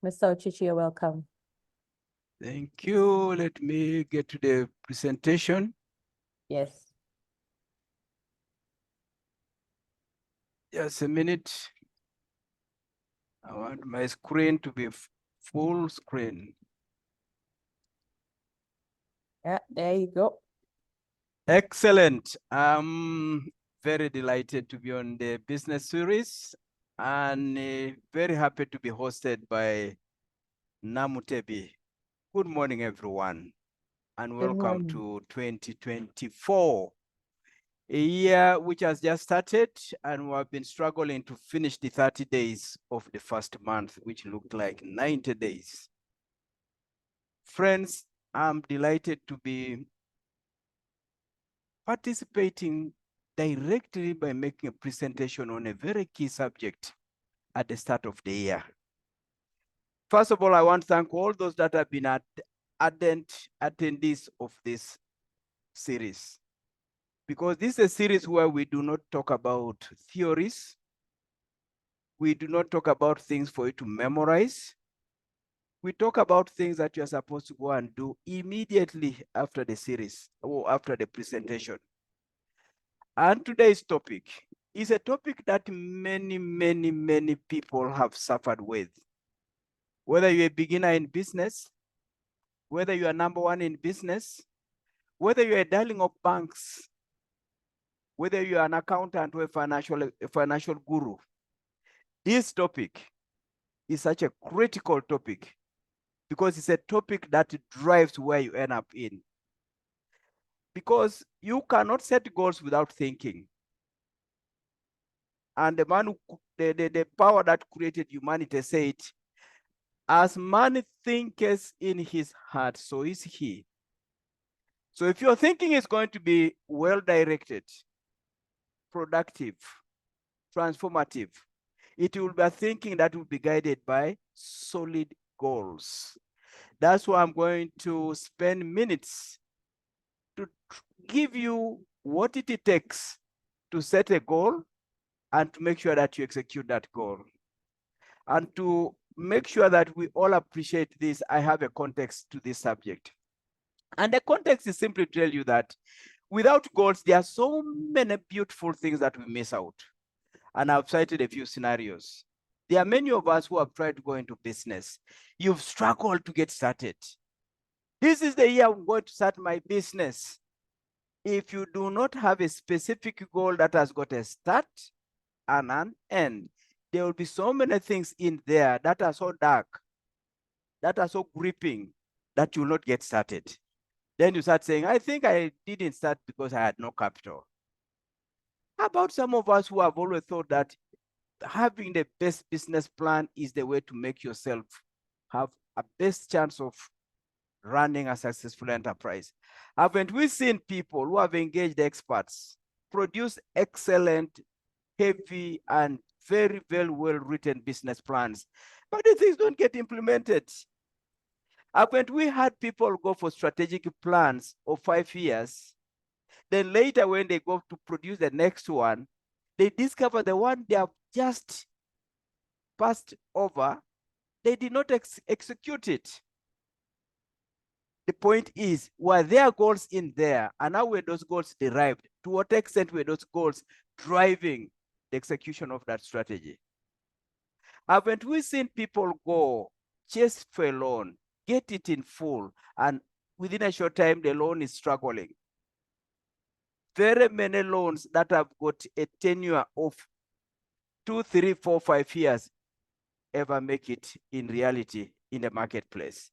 Mr. Ocici, you're welcome. Thank you. Let me get to the presentation. Yes. Just a minute. I want my screen to be full screen. Yeah, there you go. Excellent. I'm very delighted to be on the business series and very happy to be hosted by Namutebi. Good morning, everyone, and Good welcome morning. to 2024, a year which has just started, and we have been struggling to finish the 30 days of the first month, which looked like 90 days. Friends, I'm delighted to be participating directly by making a presentation on a very key subject at the start of the year. First of all, I want to thank all those that have been ardent attendees of this series, because this is a series where we do not talk about theories. We do not talk about things for you to memorize. We talk about things that you're supposed to go and do immediately after the series or after the presentation. And today's topic is a topic that many people have suffered with. Whether you're a beginner in business, whether you are number one in business, whether you're a darling of banks, whether you are an accountant or a financial guru, this topic is such a critical topic because it's a topic that drives where you end up in. Because you cannot set goals without thinking. And the man who, the power that created humanity said, as man thinketh in his heart, so is he. So if your thinking is going to be well-directed, productive, transformative, it will be a thinking that will be guided by solid goals. That's why I'm going to spend minutes to give you what it takes to set a goal and to make sure that you execute that goal. And to make sure that we all appreciate this, I have a context to this subject. And the context is simply to tell you that without goals, there are so many beautiful things that we miss out. And I've cited a few scenarios. There are many of us who have tried to go into business. You've struggled to get started. This is the year I'm going to start my business. If you do not have a specific goal that has got a start and an end, there will be so many things in there that are so dark, that are so gripping, that you will not get started. Then you start saying, I think I didn't start because I had no capital. How about some of us who have always thought that having the best business plan is the way to make yourself have a best chance of running a successful enterprise? Haven't we seen people who have engaged experts produce excellent, heavy, and very well-written business plans, but the things don't get implemented? Haven't we had people go for strategic plans of 5 years, then later when they go to produce the next one, they discover the one they have just passed over, they did not execute it? The point is, were there goals in there? And how were those goals derived? To what extent were those goals driving the execution of that strategy? Haven't we seen people go chase for a loan, get it in full, and within a short time, the loan is struggling? Very many loans that have got a tenure of 2, 3, 4, 5 years ever make it in reality in the marketplace.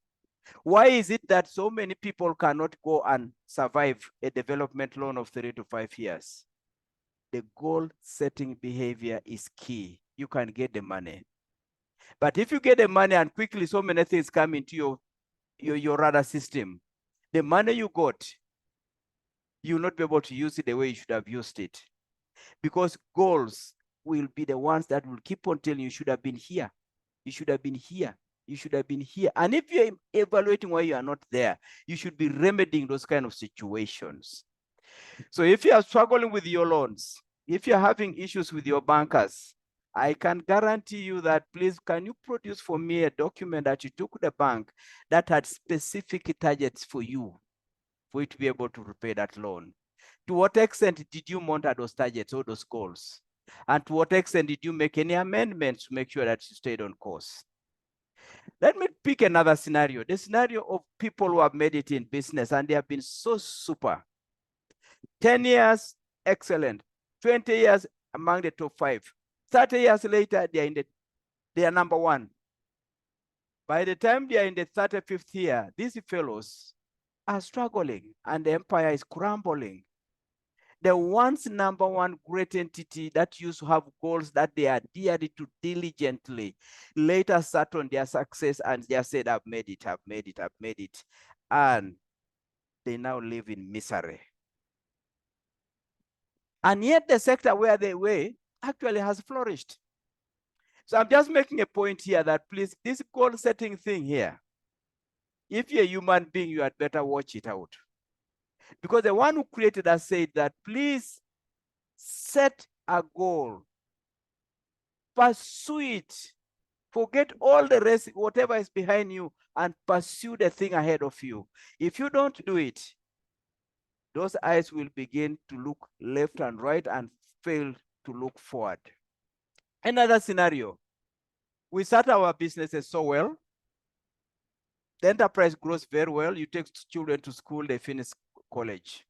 Why is it that so many people cannot go and survive a development loan of 3 to 5 years? The goal setting behavior is key. You can get the money. But if you get the money and quickly so many things come into your radar system, the money you got, you'll not be able to use it the way you should have used it. Because goals will be the ones that will keep on telling you, you should have been here. You should have been here. You should have been here. And if you're evaluating why you are not there, you should be remedying those kind of situations. So if you are struggling with your loans, if you're having issues with your bankers, I can guarantee you that, please, can you produce for me a document that you took to the bank that had specific targets for you to be able to repay that loan? To what extent did you monitor those targets or those goals? And to what extent did you make any amendments to make sure that you stayed on course? Let me pick another scenario, the scenario of people who have made it in business and they have been so super. 10 years, excellent. 20 years, among the top 5. 30 years later, they are number 1. By the time they are in the 35th year, these fellows are struggling and the empire is crumbling. The once number 1 great entity that used to have goals that they adhered to diligently later sat on their success and just said, I've made it, I've made it, I've made it. And they now live in misery. And yet the sector where they were actually has flourished. So I'm just making a point here that, please, this goal setting thing here, if you're a human being, you had better watch it out. Because the one who created us said that, please set a goal, pursue it, forget all the rest, whatever is behind you, and pursue the thing ahead of you. If you don't do it, those eyes will begin to look left and right and fail to look forward. Another scenario, we start our businesses so well. The enterprise grows very well. You take children to school, they finish college.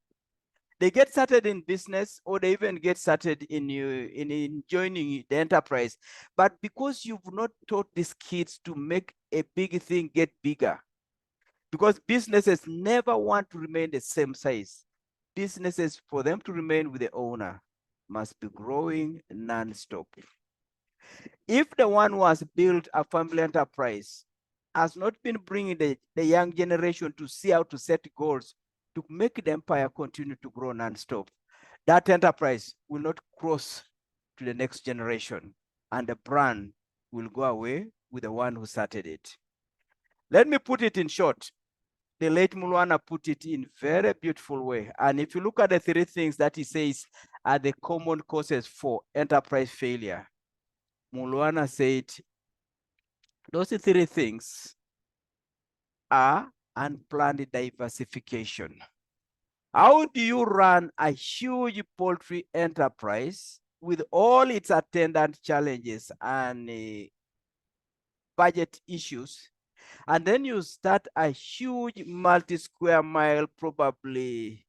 They get started in business, or they even get started in joining the enterprise. But because you've not taught these kids to make a big thing get bigger, because businesses never want to remain the same size. Businesses, for them to remain with the owner, must be growing non-stop. If the one who has built a family enterprise has not been bringing the young generation to see how to set goals to make the empire continue to grow non-stop, that enterprise will not cross to the next generation, and the brand will go away with the one who started it. Let me put it in short. The late Mulwana put it in very beautiful way. And if you look at the 3 things that he says are the common causes for enterprise failure, Mulwana said those 3 things are unplanned diversification. How do you run a huge poultry enterprise with all its attendant challenges and budget issues, and then you start a huge multi-square mile, probably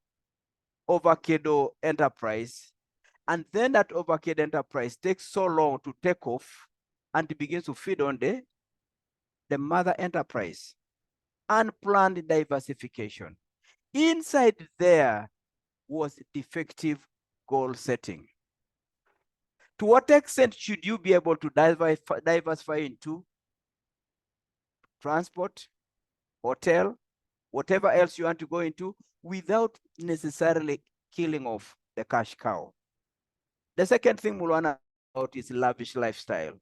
avocado enterprise, and then that avocado enterprise takes so long to take off and it begins to feed on the mother enterprise? Unplanned diversification. Inside there was defective goal setting. To what extent should you be able to diversify into transport, hotel, whatever else you want to go into, without necessarily killing off the cash cow? The second thing Mulwana about is lavish lifestyle.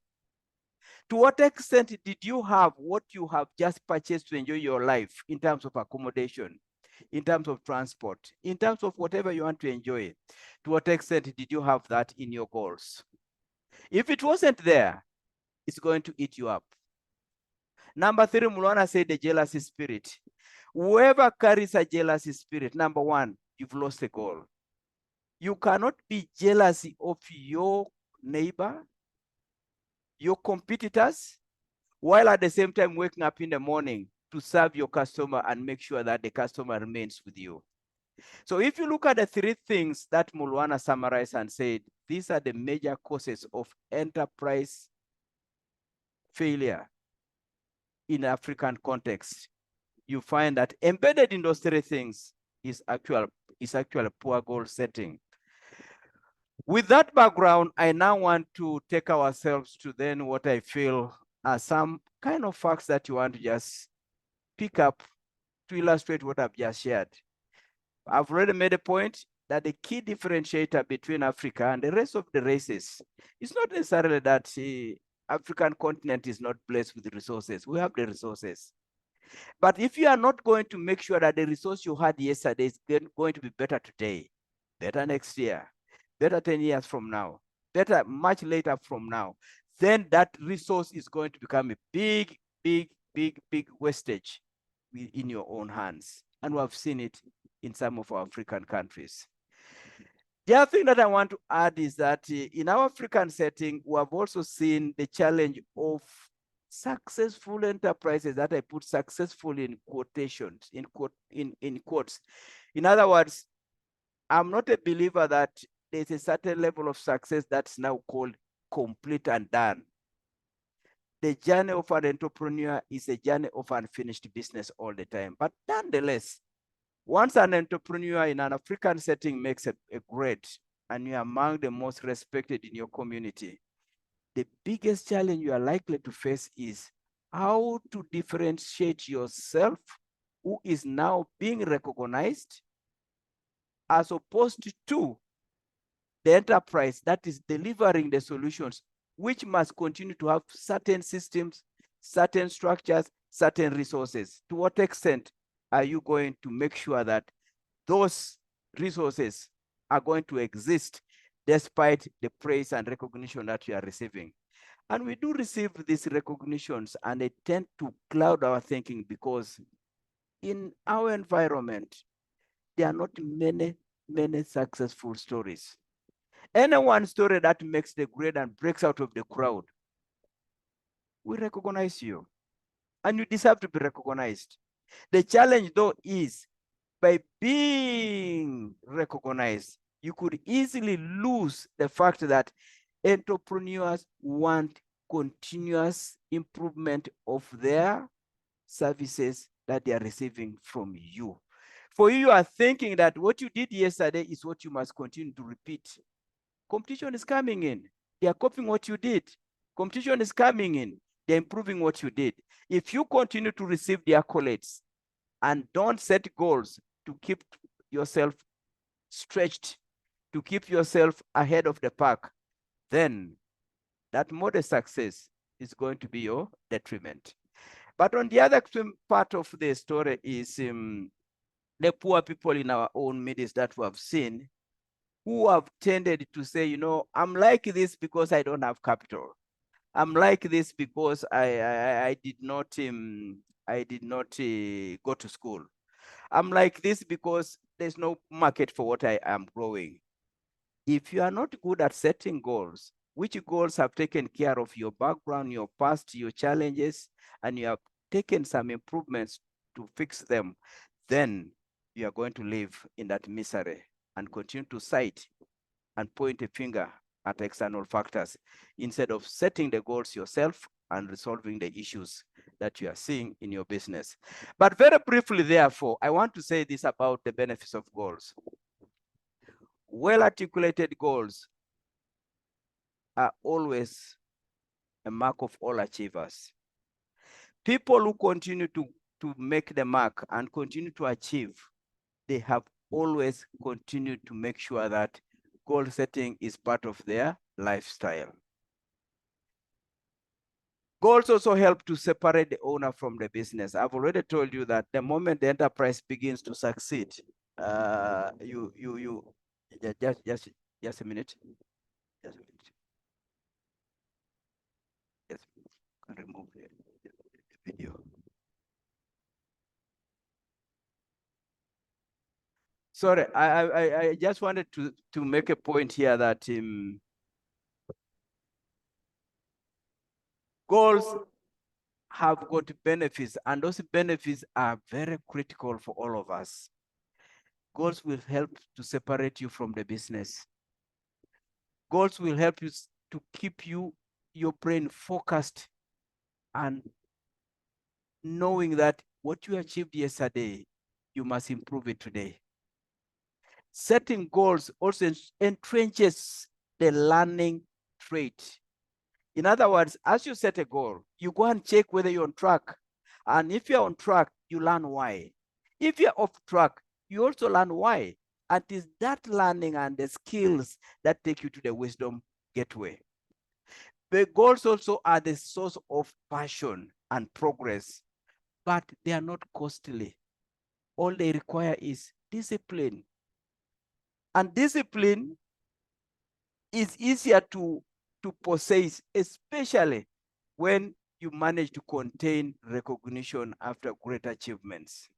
To what extent did you have what you have just purchased to enjoy your life in terms of accommodation, in terms of transport, in terms of whatever you want to enjoy? To what extent did you have that in your goals? If it wasn't there, it's going to eat you up. Number 3, Mulwana said the jealousy spirit. Whoever carries a jealousy spirit, number 1, you've lost the goal. You cannot be jealous of your neighbor, your competitors, while at the same time waking up in the morning to serve your customer and make sure that the customer remains with you. So if you look at the 3 things that Mulwana summarized and said, these are the major causes of enterprise failure in African context, you find that embedded in those 3 things is actual poor goal setting. With that background, I now want to take ourselves to then what I feel are some kind of facts that you want to just pick up to illustrate what I've just shared. I've already made a point that the key differentiator between Africa and the rest of the races is not necessarily that the African continent is not blessed with resources. We have the resources. But if you are not going to make sure that the resource you had yesterday is going to be better today, better next year, better 10 years from now, better much later from now, then that resource is going to become a big, big, big, big wastage in your own hands. And we have seen it in some of our African countries. The other thing that I want to add is that in our African setting, we have also seen the challenge of successful enterprises, that I put successful in quotations, in quotes. In other words, I'm not a believer that there's a certain level of success that's now called complete and done. The journey of an entrepreneur is a journey of unfinished business all the time. But nonetheless, once an entrepreneur in an African setting makes a grade and you're among the most respected in your community, the biggest challenge you are likely to face is how to differentiate yourself, who is now being recognized, as opposed to the enterprise that is delivering the solutions, which must continue to have certain systems, certain structures, certain resources. To what extent are you going to make sure that those resources are going to exist despite the praise and recognition that you are receiving? And we do receive these recognitions, and they tend to cloud our thinking because in our environment, there are not many successful stories. Any one story that makes the grade and breaks out of the crowd, we recognize you, and you deserve to be recognized. The challenge, though, is by being recognized, you could easily lose the fact that entrepreneurs want continuous improvement of their services that they are receiving from you. For you are thinking that what you did yesterday is what you must continue to repeat. Competition is coming in. They are copying what you did. Competition is coming in. They're improving what you did. If you continue to receive the accolades and don't set goals to keep yourself stretched, to keep yourself ahead of the pack, then that modest success is going to be your detriment. But on the other part of the story is the poor people in our own midst that we have seen, who have tended to say, you know, I'm like this because I don't have capital. I'm like this because I did not go to school. I'm like this because there's no market for what I am growing. If you are not good at setting goals, which goals have taken care of your background, your past, your challenges, and you have taken some improvements to fix them, then you are going to live in that misery and continue to cite and point a finger at external factors instead of setting the goals yourself and resolving the issues that you are seeing in your business. But very briefly, therefore, I want to say this about the benefits of goals. Well-articulated goals are always a mark of all achievers. People who continue to make the mark and continue to achieve, they have always continued to make sure that goal setting is part of their lifestyle. Goals also help to separate the owner from the business. I've already told you that the moment the enterprise begins to succeed, just a minute. Just a minute. Yes, can remove the video. Sorry, I just wanted to make a point here that goals have got benefits, and those benefits are very critical for all of us. Goals will help to separate you from the business. Goals will help you to keep your brain focused and knowing that what you achieved yesterday, you must improve it today. Setting goals also entrenches the learning trait. In other words, as you set a goal, you go and check whether you're on track. And if you're on track, you learn why. If you're off track, you also learn why. And it is that learning and the skills that take you to the wisdom gateway. The goals also are the source of passion and progress, but they are not costly. All they require is discipline. And discipline is easier to possess, especially when you manage to contain recognition after great achievements.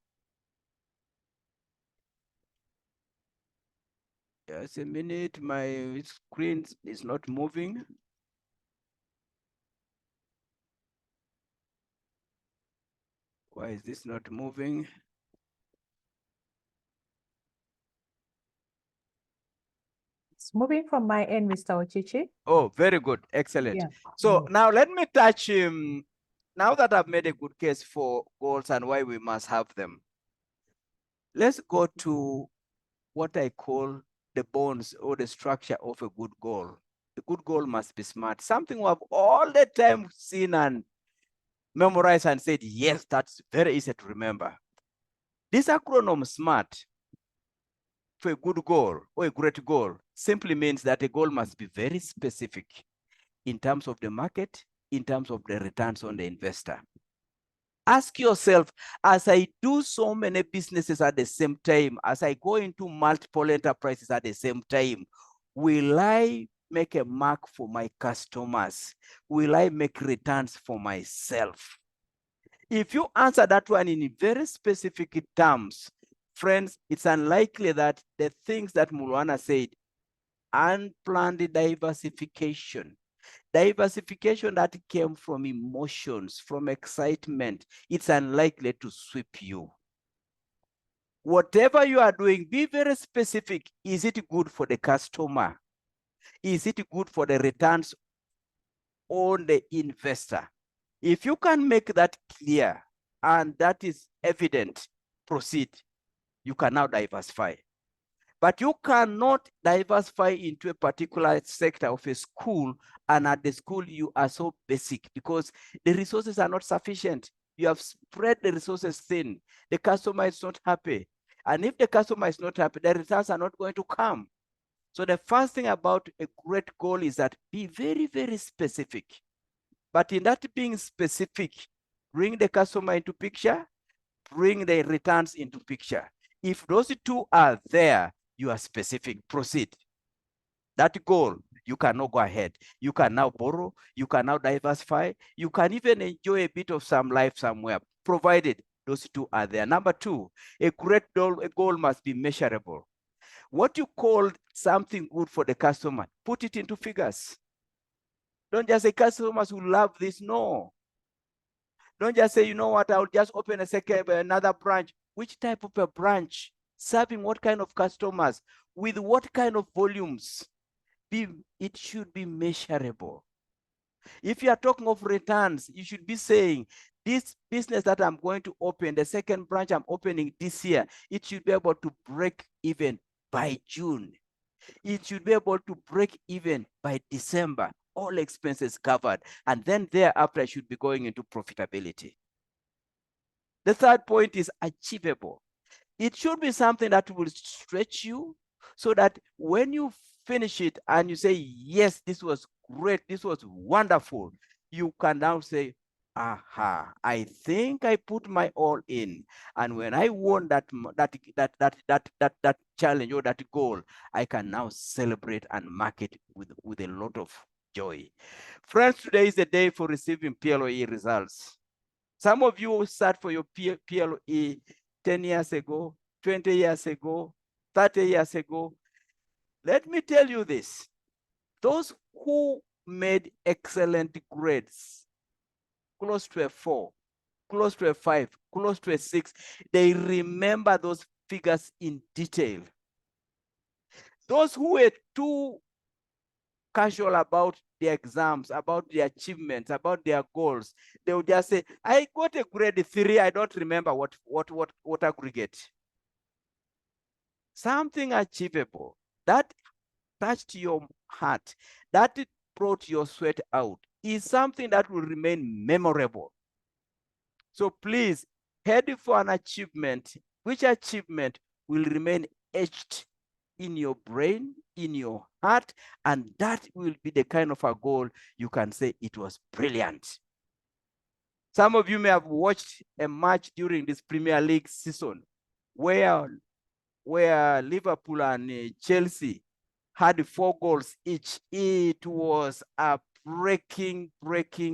Just a minute, my screen is not moving. Why is this not moving? It's moving from my end, Mr. Ocici. Oh, very good. Excellent. Yeah. So now let me touch, now that I've made a good case for goals and why we must have them, let's go to what I call the bones or the structure of a good goal. A good goal must be smart. Something we have all the time seen and memorized and said, yes, that's very easy to remember. This acronym SMART for a good goal or a great goal simply means that a goal must be very specific in terms of the market, in terms of the returns on the investor. Ask yourself, as I do so many businesses at the same time, as I go into multiple enterprises at the same time, will I make a mark for my customers? Will I make returns for myself? If you answer that one in very specific terms, friends, it's unlikely that the things that Mulwana said, unplanned diversification that came from emotions, from excitement, it's unlikely to sweep you. Whatever you are doing, be very specific. Is it good for the customer? Is it good for the returns on the investor? If you can make that clear and that is evident, proceed. You can now diversify. But you cannot diversify into a particular sector of a school, and at the school you are so basic because the resources are not sufficient. You have spread the resources thin. The customer is not happy. And if the customer is not happy, the returns are not going to come. So the first thing about a great goal is that be very, very specific. But in that being specific, bring the customer into picture, bring the returns into picture. If those two are there, you are specific, proceed. That goal, you can now go ahead. You can now borrow, you can now diversify, you can even enjoy a bit of some life somewhere, provided those two are there. Number two, a great goal must be measurable. What you call something good for the customer, put it into figures. Don't just say customers will love this, no. Don't just say, you know what, I'll just open another branch. Which type of a branch? Serving what kind of customers? With what kind of volumes? It should be measurable. If you are talking of returns, you should be saying, this business that I'm going to open, the second branch I'm opening this year, it should be able to break even by June. It should be able to break even by December, all expenses covered. And then thereafter, it should be going into profitability. The third point is achievable. It should be something that will stretch you so that when you finish it and you say, yes, this was great, this was wonderful, you can now say, aha, I think I put my all in. And when I won that challenge or that goal, I can now celebrate and mark it with a lot of joy. Friends, today is the day for receiving PLOE results. Some of you start for your PLOE 10 years ago, 20 years ago, 30 years ago. Let me tell you this. Those who made excellent grades, close to a 4, close to a 5, close to a 6, they remember those figures in detail. Those who were too casual about their exams, about their achievements, about their goals, they would just say, I got a grade 3, I don't remember what aggregate. Something achievable that touched your heart, that it brought your sweat out, is something that will remain memorable. So please head for an achievement, which achievement will remain etched in your brain, in your heart, and that will be the kind of a goal you can say it was brilliant. Some of you may have watched a match during this Premier League season where Liverpool and Chelsea had 4 goals each. It was a breaking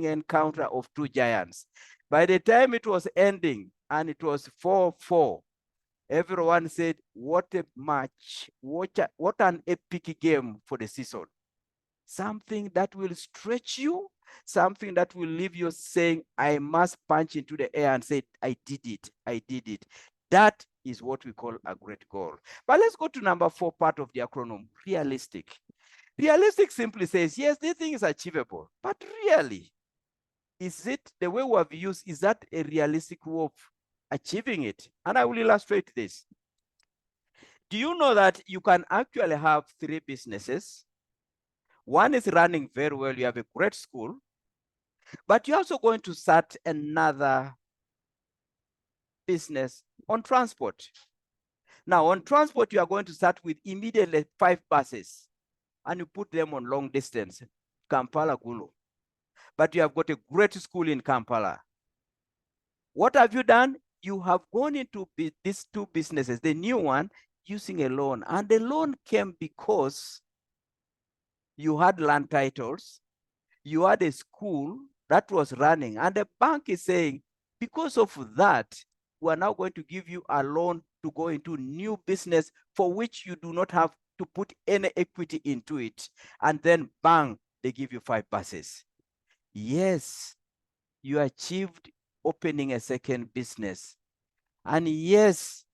encounter of 2 giants. By the time it was ending and it was 4-4, everyone said, what a match, what an epic game for the season. Something that will stretch you, something that will leave you saying, I must punch into the air and say, I did it, I did it. That is what we call a great goal. But let's go to number 4 part of the acronym, realistic. Realistic simply says, yes, this thing is achievable, but really, is it the way we have used, is that a realistic way of achieving it? And I will illustrate this. Do you know that you can actually have 3 businesses? One is running very well, you have a great school, but you're also going to start another business on transport. Now, on transport, you are going to start with immediately 5 buses, and you put them on long distance, Kampala, Gulu. But you have got a great school in Kampala. What have you done? You have gone into these 2 businesses, the new one, using a loan. And the loan came because you had land titles, you had a school that was running, and the bank is saying, because of that, we are now going to give you a loan to go into new business for which you do not have to put any equity into it. And then bang, they give you 5 buses. Yes, you achieved opening a second business. And yes,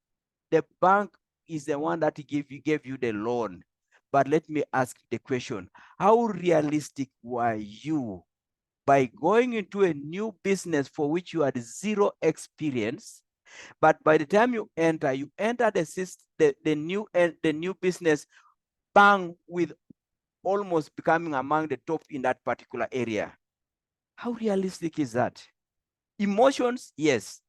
the bank is the one that gave you the loan. But let me ask the question, how realistic were you by going into a new business for which you had 0 experience? But by the time you enter the new business, bang, with almost becoming among the top in that particular area. How realistic is that? Emotions, yes.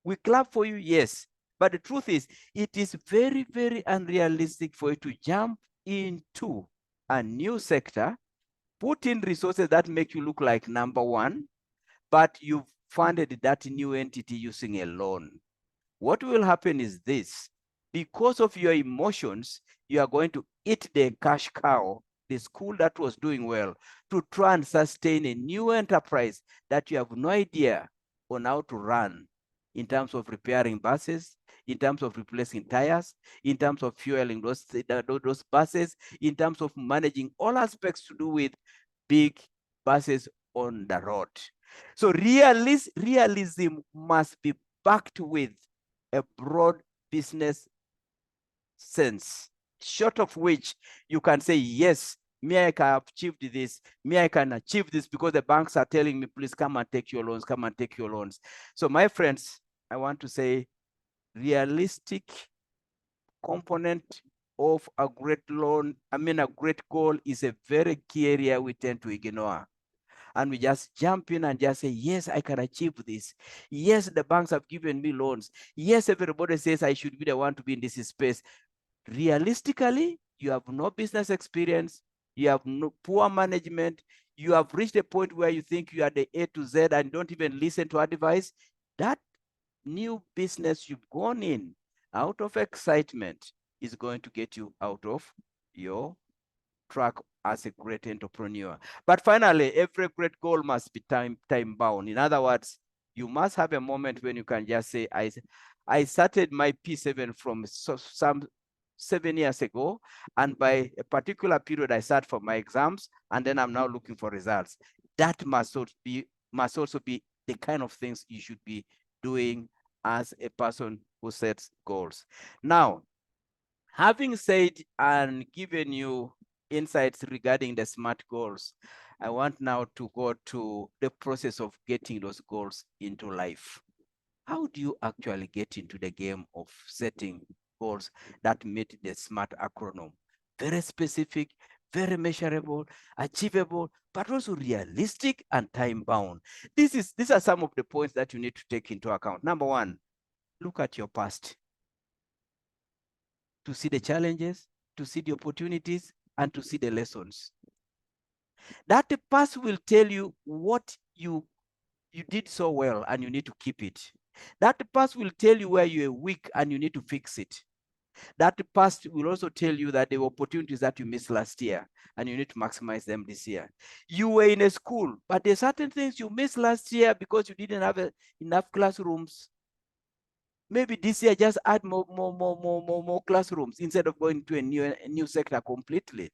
We clap for you, yes. But the truth is, it is very unrealistic for you to jump into a new sector, put in resources that make you look like number 1, but you've funded that new entity using a loan. What will happen is this: because of your emotions, you are going to eat the cash cow, the school that was doing well, to try and sustain a new enterprise that you have no idea on how to run, in terms of repairing buses, in terms of replacing tires, in terms of fueling those buses, in terms of managing all aspects to do with big buses on the road. So realism must be backed with a broad business sense, short of which you can say, yes, me, I can achieve this, me, I can achieve this because the banks are telling me, please come and take your loans, come and take your loans. So my friends, I want to say realistic component of a great loan, a great goal is a very key area we tend to ignore. And we just jump in and just say, yes, I can achieve this. Yes, the banks have given me loans. Yes, everybody says I should be the one to be in this space. Realistically, you have no business experience, you have no poor management, you have reached a point where you think you are the A to Z and don't even listen to advice. That new business you've gone in out of excitement is going to get you out of your track as a great entrepreneur. But finally, every great goal must be time bound. In other words, you must have a moment when you can just say, I started my P7 from some 7 years ago, and by a particular period, I start for my exams, and then I'm now looking for results. That must also be the kind of things you should be doing as a person who sets goals. Now, having said and given you insights regarding the SMART goals, I want now to go to the process of getting those goals into life. How do you actually get into the game of setting goals that meet the SMART acronym? Very specific, very measurable, achievable, but also realistic and time-bound. These are some of the points that you need to take into account. Number 1, look at your past to see the challenges, to see the opportunities, and to see the lessons. That the past will tell you what you did so well and you need to keep it. That the past will tell you where you are weak and you need to fix it. That past will also tell you that there were opportunities that you missed last year and you need to maximize them this year. You were in a school, but there's certain things you missed last year because you didn't have enough classrooms. Maybe this year just add more classrooms instead of going to a new sector completely.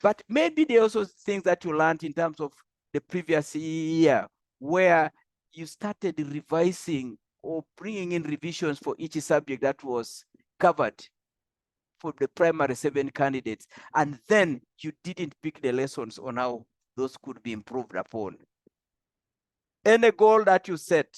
But maybe there are also things that you learned in terms of the previous year where you started revising or bringing in revisions for each subject that was covered for the primary 7 candidates. And then you didn't pick the lessons on how those could be improved upon. Any goal that you set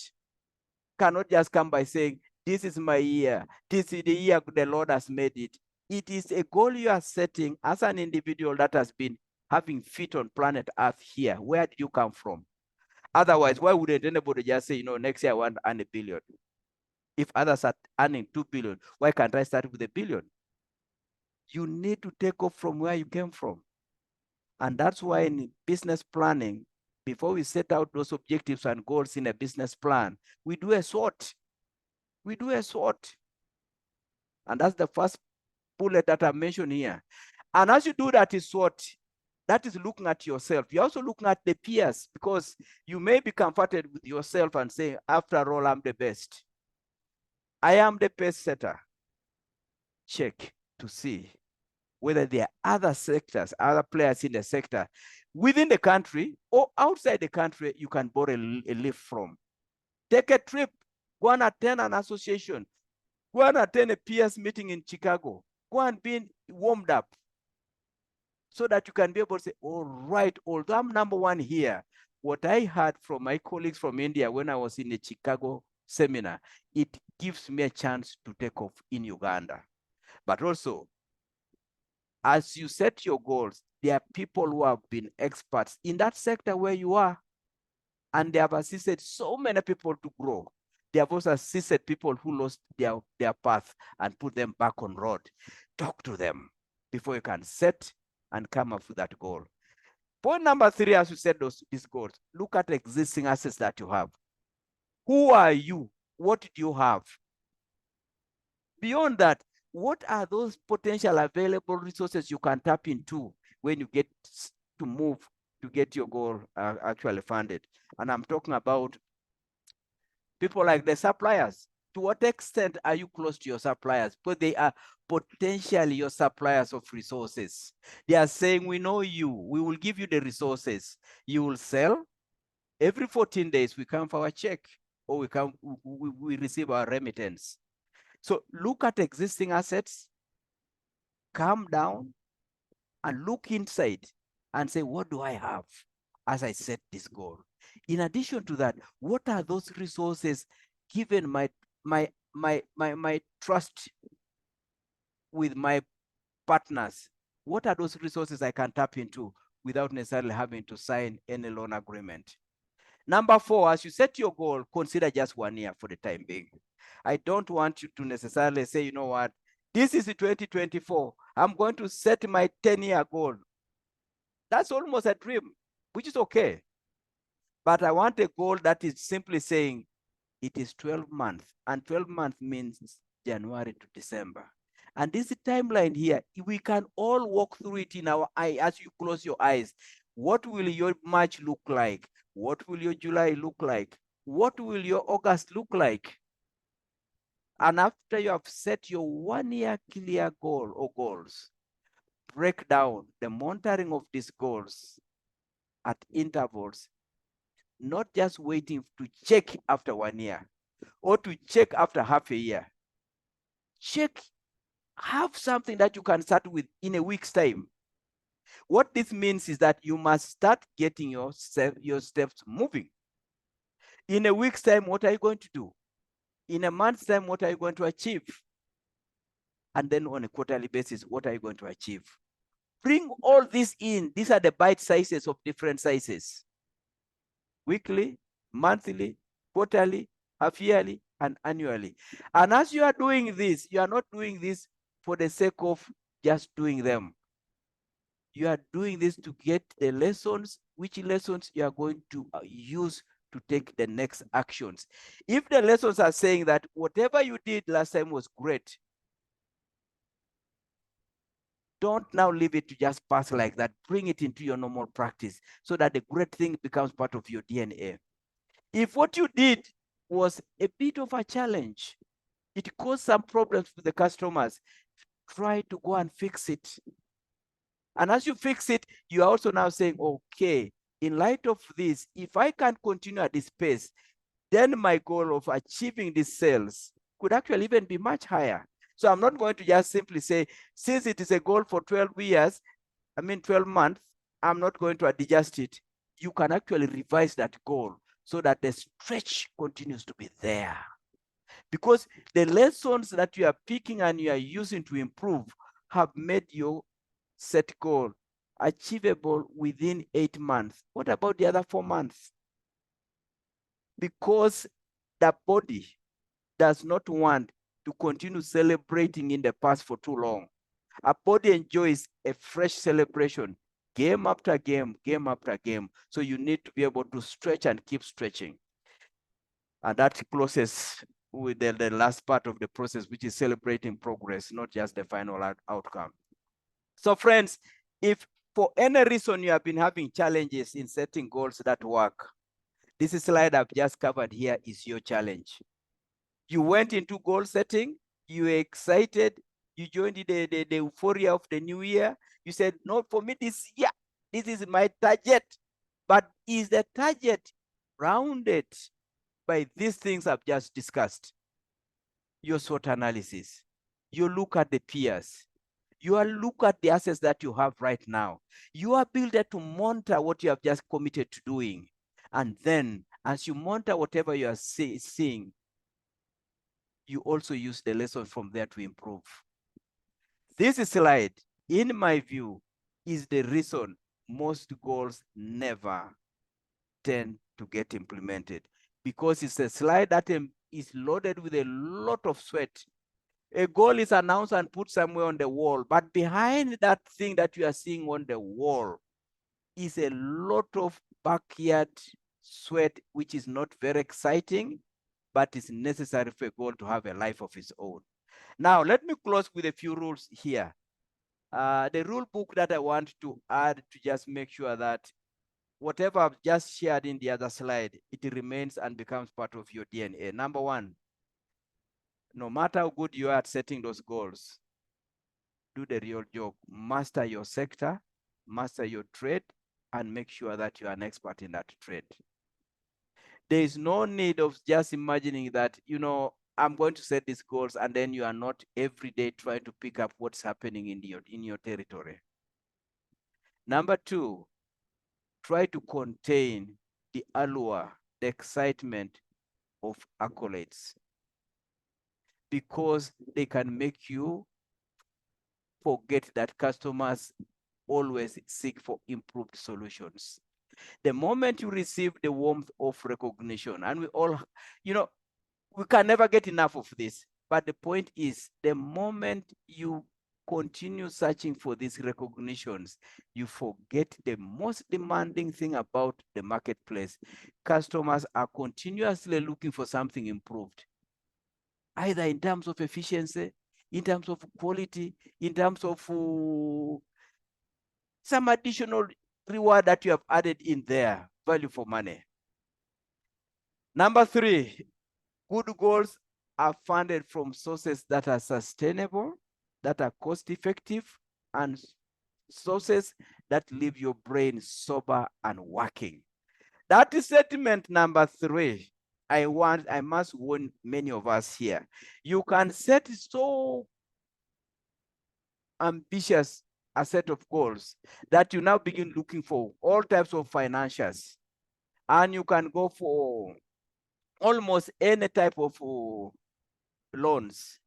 cannot just come by saying, this is my year, this is the year the Lord has made it. It is a goal you are setting as an individual that has been having feet on planet Earth here. Where did you come from? Otherwise, why wouldn't anybody just say, next year I want to earn $1 billion? If others are earning $2 billion, why can't I start with $1 billion? You need to take off from where you came from. And that's why in business planning, before we set out those objectives and goals in a business plan, we do a SWOT. We do a SWOT. And that's the first bullet that I mentioned here. And as you do that is SWOT, that is looking at yourself. You're also looking at the peers, because you may be comforted with yourself and say, after all, I'm the best. I am the best setter. Check to see whether there are other sectors, other players in the sector within the country or outside the country you can borrow a lift from. Take a trip, go and attend an association, go and attend a peers meeting in Chicago, go and be warmed up so that you can be able to say, all right, although I'm number one here, what I heard from my colleagues from India when I was in the Chicago seminar, it gives me a chance to take off in Uganda. But also, as you set your goals, there are people who have been experts in that sector where you are, and they have assisted so many people to grow. They have also assisted people who lost their path and put them back on road. Talk to them before you can set and come up with that goal. Point number 3, as you set these goals, look at existing assets that you have. Who are you? What do you have? Beyond that, what are those potential available resources you can tap into when you get to move to get your goal actually funded? And I'm talking about people like the suppliers. To what extent are you close to your suppliers? But they are potentially your suppliers of resources. They are saying, we know you, we will give you the resources. You will sell. Every 14 days, we come for our check, or we receive our remittance. So look at existing assets, calm down, and look inside and say, what do I have as I set this goal? In addition to that, what are those resources given my trust with my partners? What are those resources I can tap into without necessarily having to sign any loan agreement? Number 4, as you set your goal, consider just 1 year for the time being. I don't want you to necessarily say, you know what, this is 2024. I'm going to set my 10-year goal. That's almost a dream, which is okay. But I want a goal that is simply saying it is 12 months, and 12 months means January to December. And this timeline here, we can all walk through it in our eye as you close your eyes. What will your March look like? What will your July look like? What will your August look like? And after you have set your 1-year clear goal or goals, break down the monitoring of these goals at intervals, not just waiting to check after 1 year or to check after half a year. Check, have something that you can start with in a week's time. What this means is that you must start getting your steps moving. In a week's time, what are you going to do? In a month's time, what are you going to achieve? And then on a quarterly basis, what are you going to achieve? Bring all this in. These are the bite sizes of different sizes. Weekly, monthly, quarterly, half-yearly, and annually. And as you are doing this, you are not doing this for the sake of just doing them. You are doing this to get the lessons, which lessons you are going to use to take the next actions. If the lessons are saying that whatever you did last time was great, Don't now leave it to just pass like that. Bring it into your normal practice so that the great thing becomes part of your DNA. If what you did was a bit of a challenge, it caused some problems with the customers, try to go and fix it. And as you fix it, you are also now saying, okay, in light of this, if I can continue at this pace, then my goal of achieving these sales could actually even be much higher. So I'm not going to just simply say, since it is a goal for 12 years, 12 months, I'm not going to adjust it. You can actually revise that goal so that the stretch continues to be there. Because the lessons that you are picking and you are using to improve have made your set goal achievable within 8 months. What about the other 4 months? Because the body does not want to continue celebrating in the past for too long. A body enjoys a fresh celebration, game after game, game after game. So you need to be able to stretch and keep stretching. And that closes with the last part of the process, which is celebrating progress, not just the final outcome. So friends, if for any reason you have been having challenges in setting goals that work, this slide I've just covered here is your challenge. You went into goal setting, you were excited, you joined the euphoria of the new year. You said, no, for me this year, this is my target. But is the target rounded by these things I've just discussed? Your SWOT analysis, you look at the peers, you look at the assets that you have right now. Your ability to monitor what you have just committed to doing. And then as you monitor whatever you are seeing, you also use the lessons from there to improve. This slide, in my view, is the reason most goals never tend to get implemented, because it's a slide that is loaded with a lot of sweat. A goal is announced and put somewhere on the wall, but behind that thing that you are seeing on the wall is a lot of backyard sweat, which is not very exciting, but is necessary for a goal to have a life of its own. Now, let me close with a few rules here. The rule book that I want to add to just make sure that whatever I've just shared in the other slide, it remains and becomes part of your DNA. Number one, no matter how good you are at setting those goals, do the real job. Master your sector, master your trade, and make sure that you are an expert in that trade. There is no need of just imagining that, I'm going to set these goals and then you are not every day trying to pick up what's happening in your territory. Number two, try to contain the allure, the excitement of accolades, because they can make you forget that customers always seek for improved solutions. The moment you receive the warmth of recognition, and we all, we can never get enough of this, but the point is, the moment you continue searching for these recognitions, you forget the most demanding thing about the marketplace. Customers are continuously looking for something improved, either in terms of efficiency, in terms of quality, in terms of some additional reward that you have added in there, value for money. Number three, good goals are funded from sources that are sustainable, that are cost effective, and sources that leave your brain sober and working. That is statement number three. I must warn many of us here. You can set so ambitious a set of goals that you now begin looking for all types of financials, and you can go for almost any type of loans.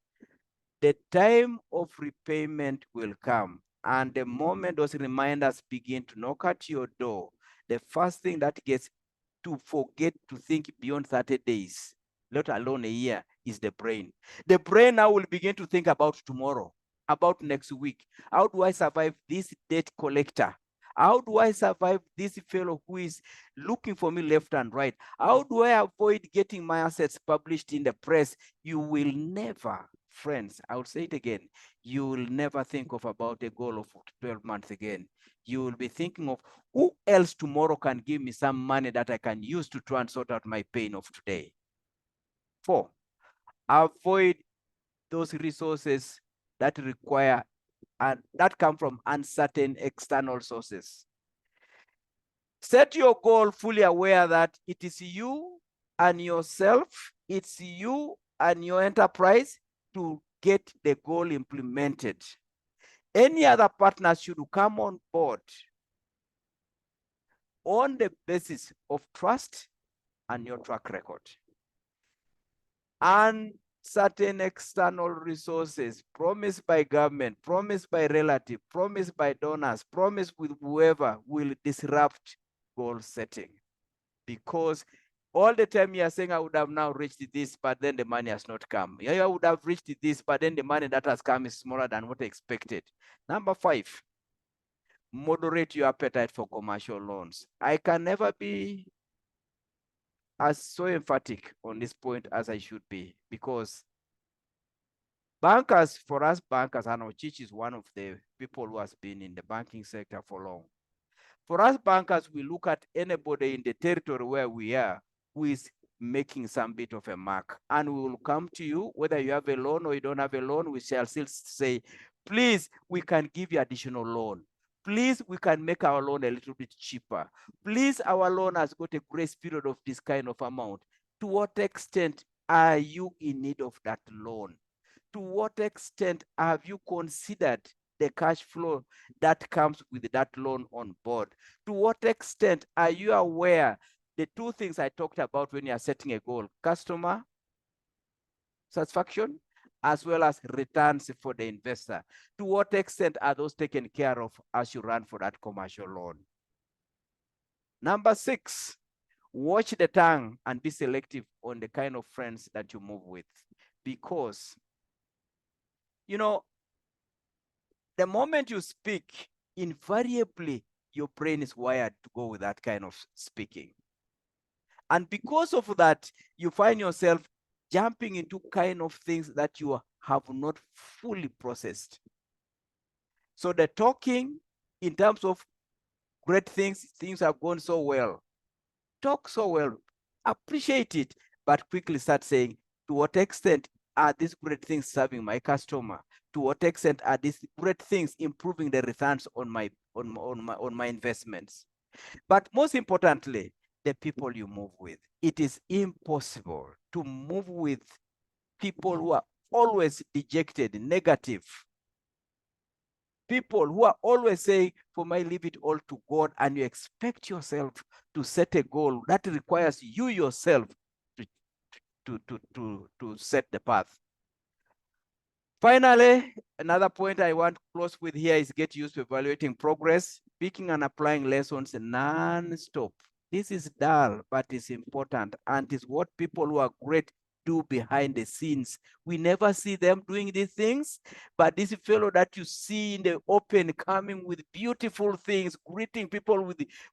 The time of repayment will come, and the moment those reminders begin to knock at your door, the first thing that gets to forget to think beyond 30 days, let alone a year, is the brain. The brain now will begin to think about tomorrow, about next week. How do I survive this debt collector? How do I survive this fellow who is looking for me left and right? How do I avoid getting my assets published in the press? You will never friends, I will say it again, you will never think of about a goal of 12 months again. You will be thinking of who else tomorrow can give me some money that I can use to try and sort out my pain of today. 4, avoid those resources that require and that come from uncertain external sources. Set your goal fully aware that it is you and yourself, it's you and your enterprise to get the goal implemented. Any other partners should come on board on the basis of trust and your track record. And certain external resources promised by government, promised by relative, promised by donors, promised with whoever will disrupt goal setting. Because all the time you are saying, I would have now reached this, but then the money has not come. I would have reached this, but then the money that has come is smaller than what I expected. Number 5, moderate your appetite for commercial loans. I can never be as so emphatic on this point as I should be, because bankers, for us bankers, and Ocici is one of the people who has been in the banking sector for long. For us bankers, we look at anybody in the territory where we are who is making some bit of a mark, and we will come to you, whether you have a loan or you don't have a loan, we shall still say, please, we can give you additional loan. Please, we can make our loan a little bit cheaper. Please, our loan has got a grace period of this kind of amount. To what extent are you in need of that loan? To what extent have you considered the cash flow that comes with that loan on board? To what extent are you aware the 2 things I talked about when you are setting a goal, customer satisfaction, as well as returns for the investor? To what extent are those taken care of as you run for that commercial loan? Number 6, watch the tongue and be selective on the kind of friends that you move with. Because, you know, the moment you speak, invariably, your brain is wired to go with that kind of speaking. And because of that, you find yourself jumping into kind of things that you have not fully processed. So the talking in terms of great things, things have gone so well. Talk so well, appreciate it, but quickly start saying, to what extent are these great things serving my customer? To what extent are these great things improving the returns on my investments? But most importantly, the people you move with. It is impossible to move with people who are always dejected, negative. People who are always saying, for my leave it all to God, and you expect yourself to set a goal that requires you yourself to set the path. Finally, another point I want to close with here is get used to evaluating progress, picking and applying lessons non-stop. This is dull, but it's important, and it's what people who are great do behind the scenes. We never see them doing these things, but this fellow that you see in the open coming with beautiful things, greeting people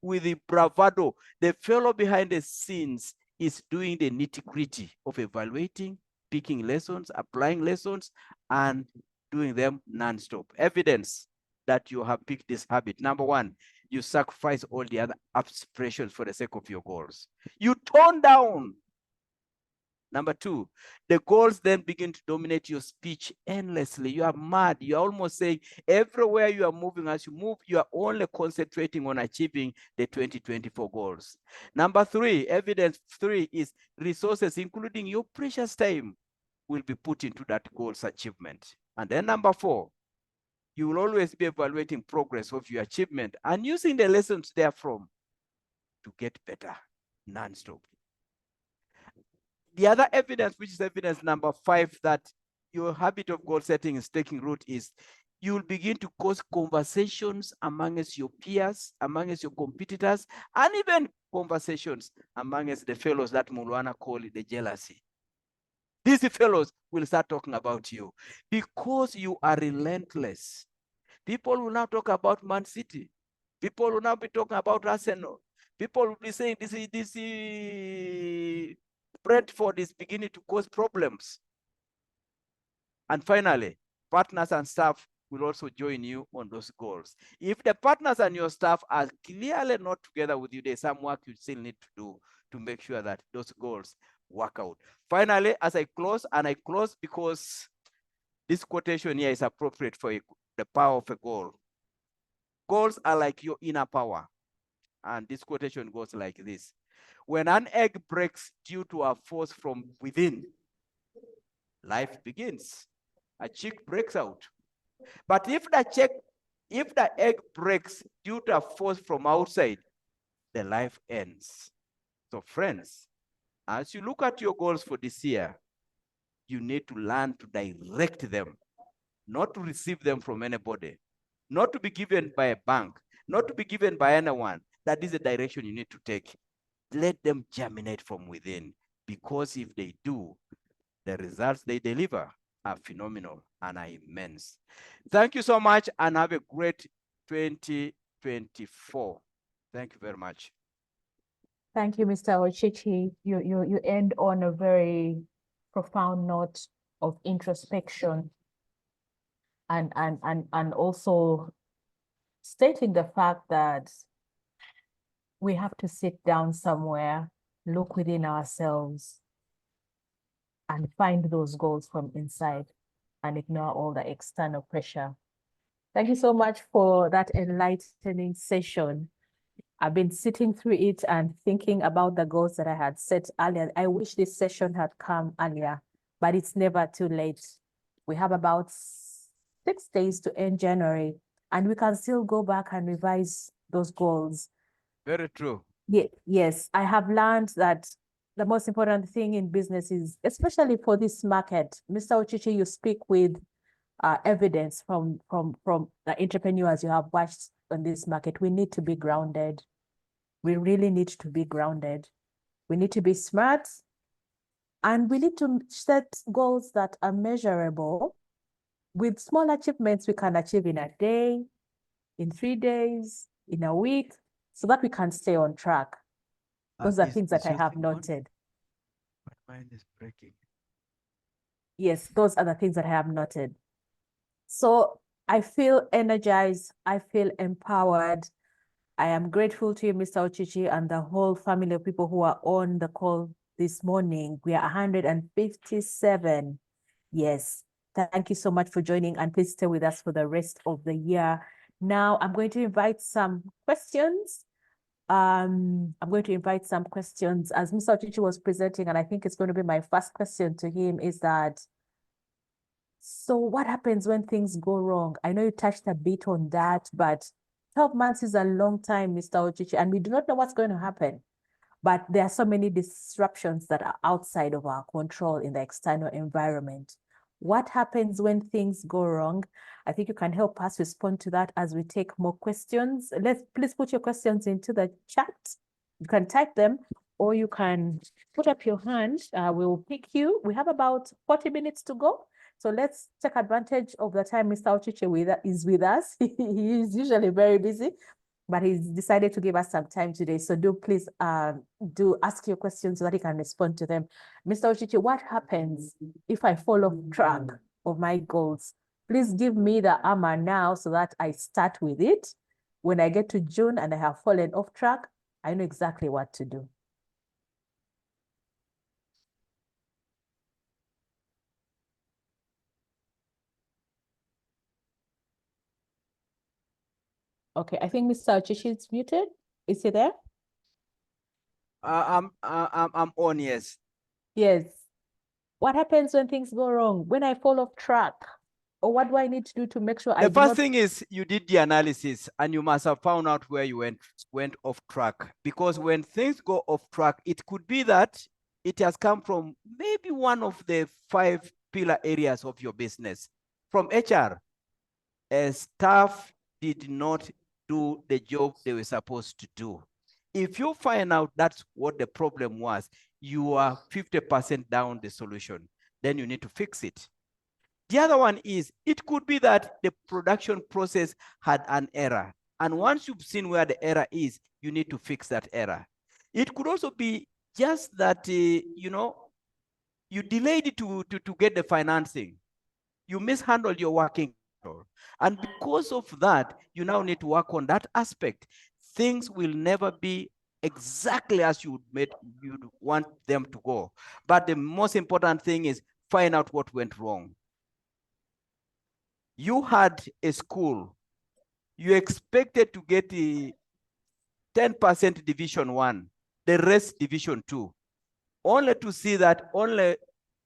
with the bravado, the fellow behind the scenes is doing the nitty-gritty of evaluating, picking lessons, applying lessons, and doing them non-stop. Evidence that you have picked this habit. Number 1, you sacrifice all the other aspirations for the sake of your goals. You tone down. Number 2, the goals then begin to dominate your speech endlessly. You are mad. You are almost saying everywhere you are moving, as you move, you are only concentrating on achieving the 2024 goals. Number 3, evidence 3 is resources, including your precious time, will be put into that goal's achievement. And then number 4, you will always be evaluating progress of your achievement and using the lessons therefrom to get better non-stop. The other evidence, which is evidence number 5, that your habit of goal setting is taking root, is you will begin to cause conversations amongst your peers, amongst your competitors, and even conversations amongst the fellows that Mulwana call it the jealousy. These fellows will start talking about you because you are relentless. People will now talk about Man City. People will now be talking about Arsenal. People will be saying this Brentford is beginning to cause problems. And finally, partners and staff will also join you on those goals. If the partners and your staff are clearly not together with you, there's some work you still need to do to make sure that those goals work out. Finally, as I close, and I close because this quotation here is appropriate for the power of a goal. Goals are like your inner power. And this quotation goes like this. When an egg breaks due to a force from within, life begins. A chick breaks out. But if the egg breaks due to a force from outside, the life ends. So friends, as you look at your goals for this year, you need to learn to direct them, not to receive them from anybody, not to be given by a bank, not to be given by anyone. That is the direction you need to take. Let them germinate from within, because if they do, the results they deliver are phenomenal and are immense. Thank you so much, and have a great 2024. Thank you very much. Thank you, Mr. Ocici. You end on a very profound note of introspection and also stating the fact that we have to sit down somewhere, look within ourselves, and find those goals from inside and ignore all the external pressure. Thank you so much for that enlightening session. I've been sitting through it and thinking about the goals that I had set earlier. I wish this session had come earlier, but it's never too late. We have about 6 days to end January, and we can still go back and revise those goals. Very true. Yes, I have learned that the most important thing in business is, especially for this market, Mr. Ocici, you speak with evidence from the entrepreneurs you have watched on this market. We need to be grounded. We really need to be grounded. We need to be smart, and we need to set goals that are measurable. With small achievements we can achieve in a day, in 3 days, in a week, so that we can stay on track. Those are things that I have noted. My mind is breaking. Yes, those are the things that I have noted. So I feel energized. I feel empowered. I am grateful to you, Mr. Ocici, and the whole family of people who are on the call this morning. We are 157. Yes. Thank you so much for joining, and please stay with us for the rest of the year. Now I'm going to invite some questions. I'm going to invite some questions as Mr. Ocici was presenting, and I think it's going to be my first question to him is that, so what happens when things go wrong? I know you touched a bit on that, but 12 months is a long time, Mr. Ocici, and we do not know what's going to happen. But there are so many disruptions that are outside of our control in the external environment. What happens when things go wrong? I think you can help us respond to that as we take more questions. Please put your questions into the chat. You can type them, or you can put up your hand. We will pick you. We have about 40 minutes to go. So let's take advantage of the time Mr. Ocici is with us. He is usually very busy, but he's decided to give us some time today. So do please do ask your questions so that he can respond to them. Mr. Ocici, what happens if I fall off track of my goals? Please give me the armor now so that I start with it. When I get to June and I have fallen off track, I know exactly what to do. Okay, I think Mr. Ocici is muted. Is he there? I'm on, yes. Yes. What happens when things go wrong? When I fall off track? Or what do I need to do to make sure The first thing is you did the analysis, and you must have found out where you went off track. Because when things go off track, it could be that it has come from maybe one of the 5 pillar areas of your business. From HR, staff did not do the job they were supposed to do. If you find out that's what the problem was, you are 50% down the solution. Then you need to fix it. The other one is, it could be that the production process had an error. And once you've seen where the error is, you need to fix that error. It could also be just that, you delayed to get the financing. You mishandled your working capital. And because of that, you now need to work on that aspect. Things will never be exactly as you'd want them to go. But the most important thing is find out what went wrong. You had a school, you expected to get the 10% division 1, the rest division 2, only to see that only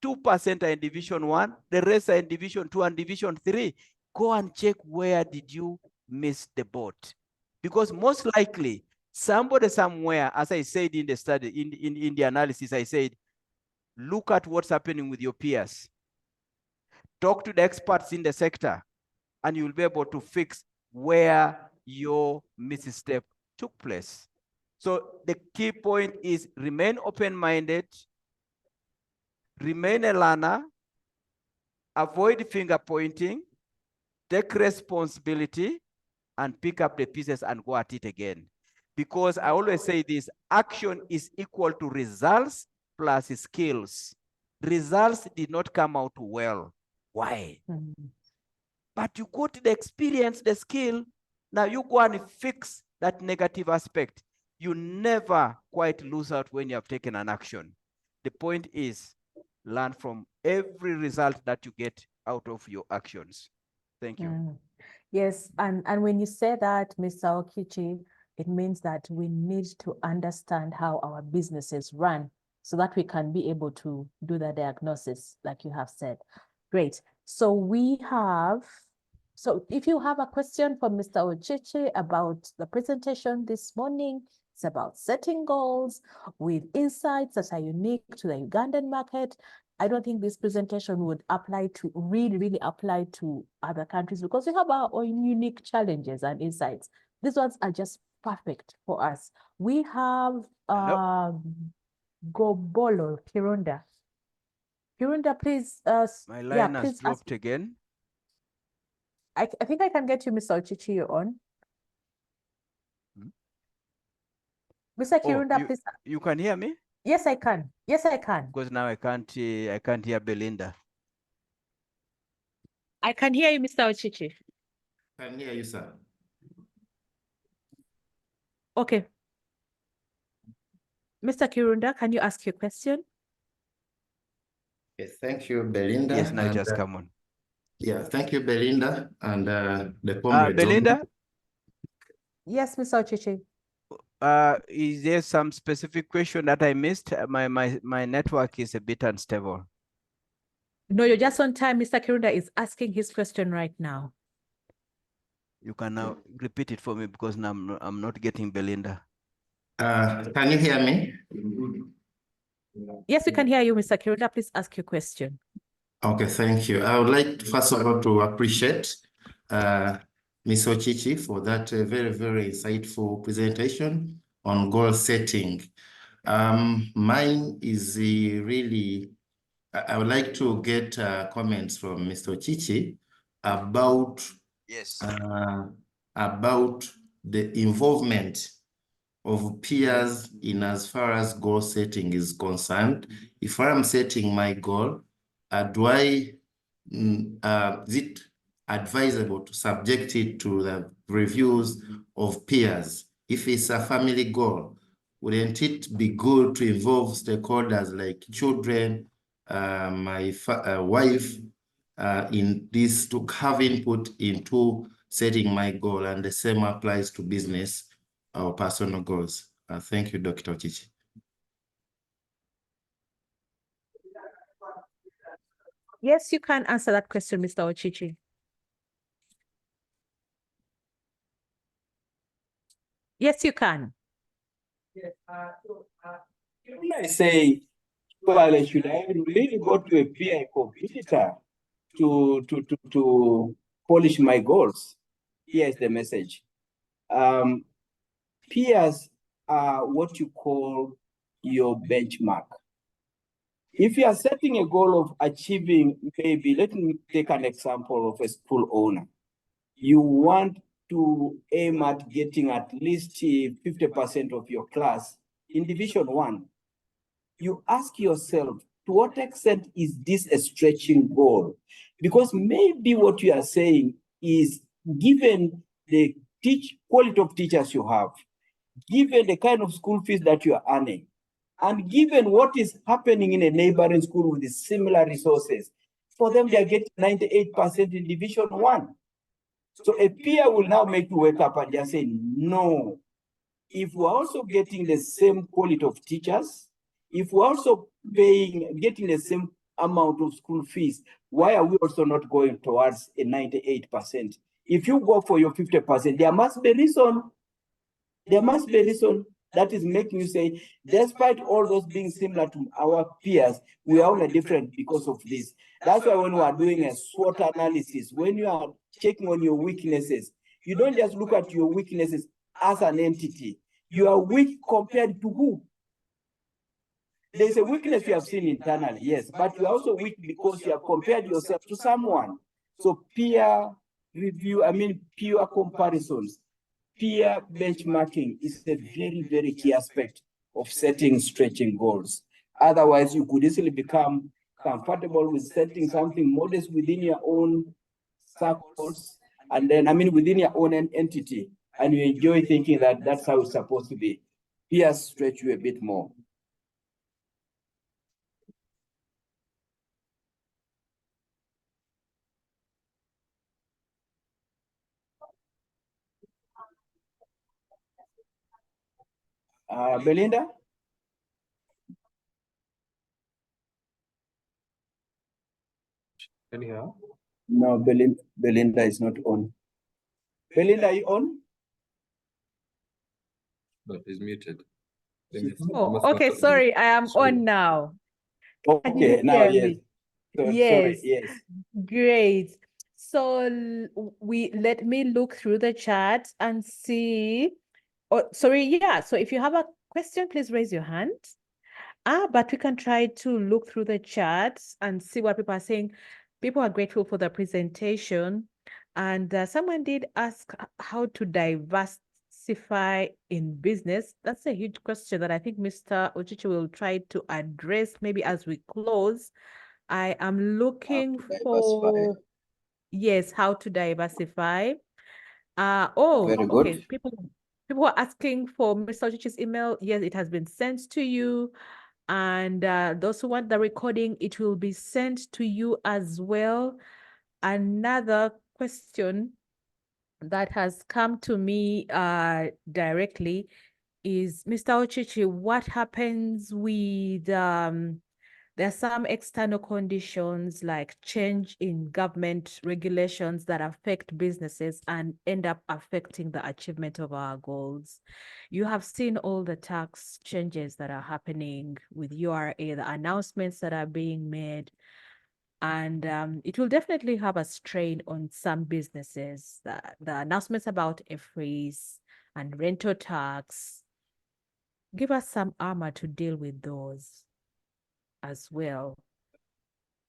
2% are in division 1, the rest are in division 2 and division 3. Go and check where did you miss the boat. Because most likely, somebody somewhere, as I said in the study, in the analysis, I said, look at what's happening with your peers. Talk to the experts in the sector, and you'll be able to fix where your misstep took place. So the key point is remain open-minded, remain a learner, avoid finger pointing, take responsibility, and pick up the pieces and go at it again. Because I always say this, action is equal to results plus skills. Results did not come out well. Why? But you got the experience, the skill. Now you go and fix that negative aspect. You never quite lose out when you have taken an action. The point is, learn from every result that you get out of your actions. Thank you. Yes, and when you say that, Mr. Ocici, it means that we need to understand how our businesses run so that we can be able to do the diagnosis, like you have said. Great. So if you have a question for Mr. Ocici about the presentation this morning, it's about setting goals with insights that are unique to the Ugandan market. I don't think this presentation would really apply to other countries because we have our own unique challenges and insights. These ones are just perfect for us. We have Gobolo Kirunda. Kirunda, please. My line has dropped again. I think I can get you, Mr. Ocici, on. Mr. Kirunda, please. You can hear me? Yes, I can. Yes, I can. Because now I can't hear Belinda. I can hear you, Mr. Ocici. I can hear you, sir. Okay. Mr. Kirunda, can you ask your question? Yes, thank you, Belinda. Yes, now just come on. Yeah, thank you, Belinda, and the Belinda? Yes, Mr. Ocici. Is there some specific question that I missed? My network is a bit unstable. No, you're just on time. Mr. Kirunda is asking his question right now. You can now repeat it for me because now I'm not getting Belinda. Can you hear me? Yes, we can hear you, Mr. Kirunda. Please ask your question. Okay, thank you. I would like, first of all, to appreciate Ms. Ocici for that very, very insightful presentation on goal setting. Mine is really, I would like to get comments from Mr. Ocici about, about the involvement of peers in as far as goal setting is concerned. If I'm setting my goal, is it advisable to subject it to the reviews of peers? If it's a family goal, wouldn't it be good to involve stakeholders like children, my wife, in this, to have input into setting my goal? And the same applies to business or personal goals. Thank you, Dr. Ocici. Yes, you can answer that question, Mr. Ocici. Yes, you can. Yes, I say, well, should I really go to a peer competitor to polish my goals? Here's the message. Peers are what you call your benchmark. If you are setting a goal of achieving, maybe, let me take an example of a school owner. You want to aim at getting at least 50% of your class in Division 1. You ask yourself, to what extent is this a stretching goal? Because maybe what you are saying is, given the quality of teachers you have, given the kind of school fees that you are earning, and given what is happening in a neighboring school with similar resources, for them, they are getting 98% in Division 1. So a peer will now make you wake up and just say, no, if we're also getting the same quality of teachers, if we're also getting the same amount of school fees, why are we also not going towards a 98%? If you go for your 50%, there must be a reason. There must be a reason that is making you say, despite all those being similar to our peers, we are only different because of this. That's why when we are doing a SWOT analysis, when you are checking on your weaknesses, you don't just look at your weaknesses as an entity. You are weak compared to who? There's a weakness you have seen internally, yes, but you're also weak because you have compared yourself to someone. So peer review, peer comparisons, peer benchmarking is a very, very key aspect of setting stretching goals. Otherwise, you could easily become comfortable with setting something modest within your own circles, and then, within your own entity, and you enjoy thinking that that's how it's supposed to be. Peers stretch you a bit more. Belinda? Anyhow? No, Belinda is not on. Belinda, are you on? No, he's muted. Oh, okay, sorry, I am on now. Okay, now yes. Yes. Sorry, yes. Great. So let me look through the chat and see. Oh, sorry, yeah. So if you have a question, please raise your hand. But we can try to look through the chats and see what people are saying. People are grateful for the presentation. And someone did ask how to diversify in business. That's a huge question that I think Mr. Ocici will try to address maybe as we close. I am looking for, yes, how to diversify. Very good. Okay. People are asking for Mr. Ocici's email. Yes, it has been sent to you. And those who want the recording, it will be sent to you as well. Another question that has come to me directly is, Mr. Ocici, what happens with there are some external conditions like change in government regulations that affect businesses and end up affecting the achievement of our goals. You have seen all the tax changes that are happening with URA, the announcements that are being made, and it will definitely have a strain on some businesses. The announcements about a freeze and rental tax. Give us some armor to deal with those as well.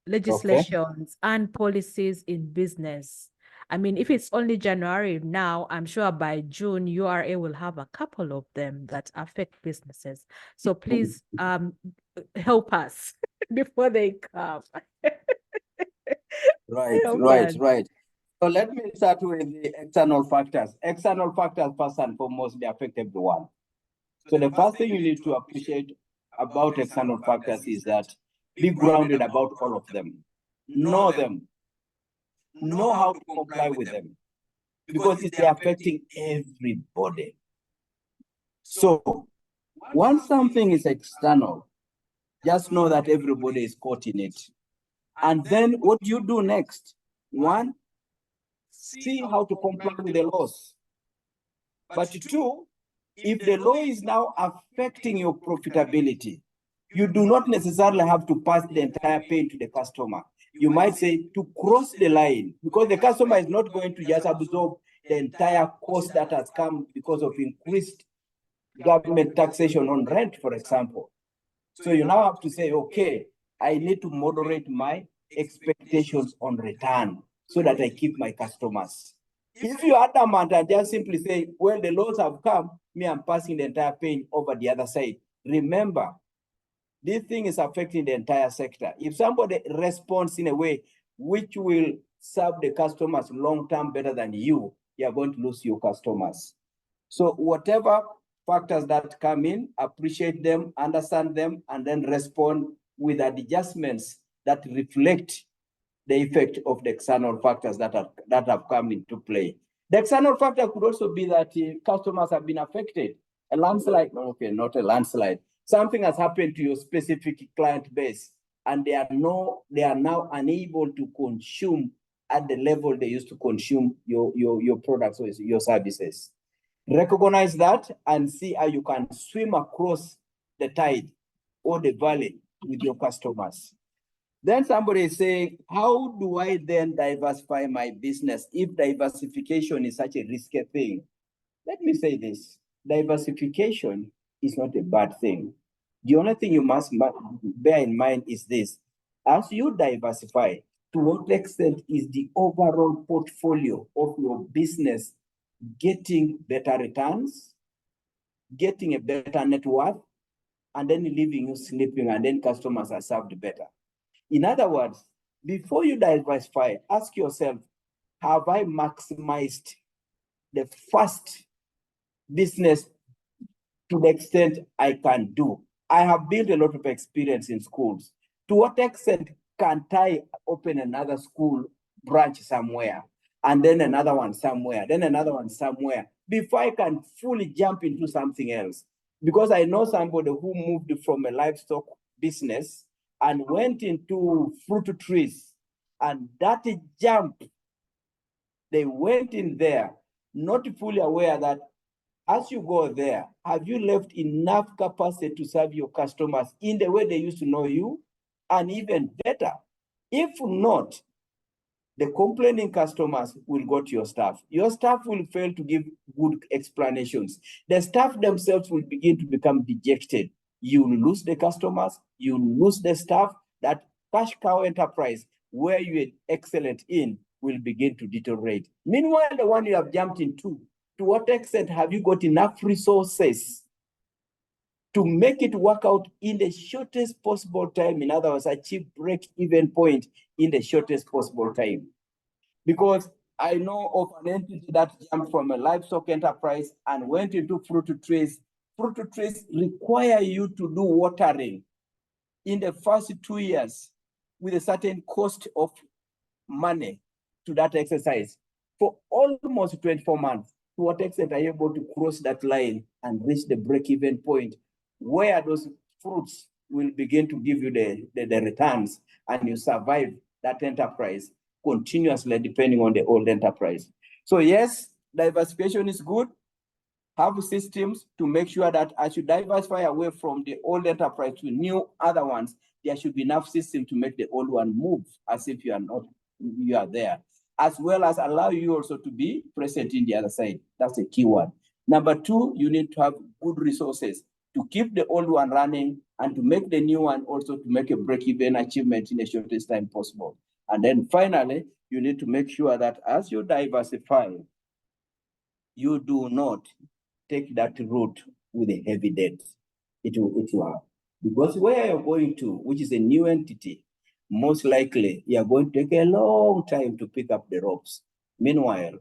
Legislations and policies in business. If it's only January now, I'm sure by June, URA will have a couple of them that affect businesses. So please help us before they come. Right. So let me start with the external factors. External factors, first and foremost, they affect everyone. So the first thing you need to appreciate about external factors is that be grounded about all of them. Know them. Know how to comply with them. Because it's affecting everybody. So once something is external, just know that everybody is caught in it. And then what do you do next? One, see how to comply with the laws. But two, if the law is now affecting your profitability, you do not necessarily have to pass the entire pain to the customer. You might say to cross the line, because the customer is not going to just absorb the entire cost that has come because of increased government taxation on rent, for example. So you now have to say, okay, I need to moderate my expectations on return so that I keep my customers. If you are adamant and just simply say, well, the laws have come, me, I'm passing the entire pain over the other side. Remember, this thing is affecting the entire sector. If somebody responds in a way which will serve the customers long-term better than you, are going to lose your customers. So whatever factors that come in, appreciate them, understand them, and then respond with adjustments that reflect the effect of the external factors that have come into play. The external factor could also be that customers have been affected. A landslide, okay, not a landslide. Something has happened to your specific client base, and they are now unable to consume at the level they used to consume your products or your services. Recognize that and see how you can swim across the tide or the valley with your customers. Then somebody is saying, how do I then diversify my business if diversification is such a risky thing? Let me say this, diversification is not a bad thing. The only thing you must bear in mind is this, as you diversify, to what extent is the overall portfolio of your business getting better returns, getting a better net worth, and then leaving you sleeping, and then customers are served better. In other words, before you diversify, ask yourself, have I maximized the first business to the extent I can do? I have built a lot of experience in schools. To what extent can't I open another school branch somewhere, and then another one somewhere, then another one somewhere, before I can fully jump into something else? Because I know somebody who moved from a livestock business and went into fruit trees, and that jump, they went in there, not fully aware that as you go there, have you left enough capacity to serve your customers in the way they used to know you, and even better? If not, the complaining customers will go to your staff. Your staff will fail to give good explanations. The staff themselves will begin to become dejected. You lose the customers, you lose the staff. That cash cow enterprise where you are excellent in will begin to deteriorate. Meanwhile, the one you have jumped into, to what extent have you got enough resources to make it work out in the shortest possible time? In other words, achieve break-even point in the shortest possible time. Because I know of an entity that jumped from a livestock enterprise and went into fruit trees. Fruit trees require you to do watering in the first 2 years with a certain cost of money to that exercise for almost 24 months. To what extent are you able to cross that line and reach the break-even point where those fruits will begin to give you the returns, and you survive that enterprise continuously depending on the old enterprise? So yes, diversification is good. Have systems to make sure that as you diversify away from the old enterprise to new other ones, there should be enough system to make the old one move as if you are there, as well as allow you also to be present in the other side. That's a key one. Number two, you need to have good resources to keep the old one running and to make the new one also to make a break-even achievement in the shortest time possible. And then finally, you need to make sure that as you diversify, you do not take that route with a heavy debt. It will, because where you're going to, which is a new entity, most likely you're going to take a long time to pick up the ropes. Meanwhile,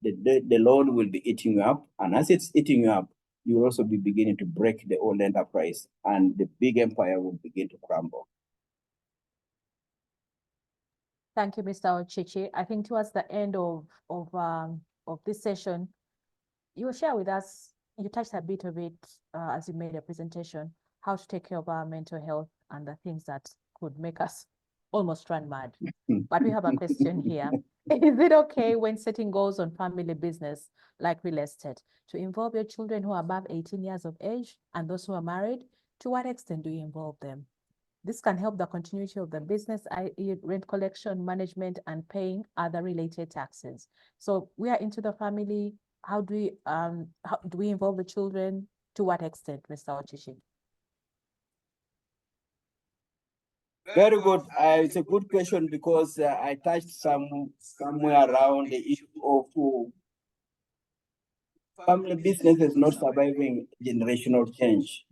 the loan will be eating you up, and as it's eating you up, you will also be beginning to break the old enterprise, and the big empire will begin to crumble. Thank you, Mr. Ocici. I think towards the end of this session, you will share with us, you touched a bit of it as you made a presentation, how to take care of our mental health and the things that could make us almost run mad. But we have a question here. Is it okay when setting goals on family business like real estate to involve your children who are above 18 years of age and those who are married? To what extent do you involve them? This can help the continuity of the business, i.e. rent collection, management, and paying other related taxes. So we are into the family. How do we involve the children? To what extent, Mr. Ocici? Very good. It's a good question because I touched somewhere around the issue of family businesses not surviving generational change.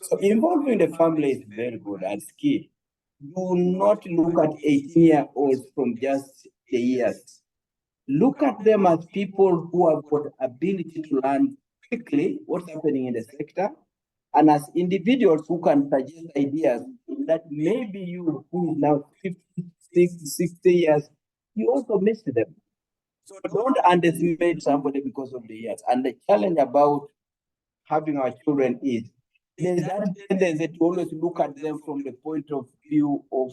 So involving the family is very good and key. do not look at 18-year-olds from just the years. Look at them as people who have got ability to learn quickly what's happening in the sector, and as individuals who can suggest ideas that maybe you, who is now 50, 60 years, you also missed them. So don't underestimate somebody because of the years. And the challenge about having our children is there's that tendency to always look at them from the point of view of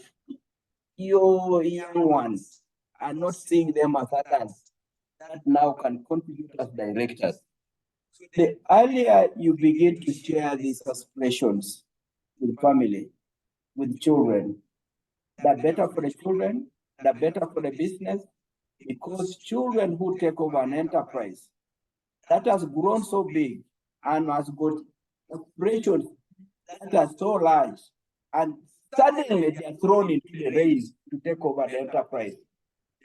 your young ones and not seeing them as adults that now can contribute as directors. The earlier you begin to share these aspirations with family, with children, the better for the children, the better for the business, because children who take over an enterprise that has grown so big and has got operations that are so large, and suddenly they are thrown into the race to take over the enterprise,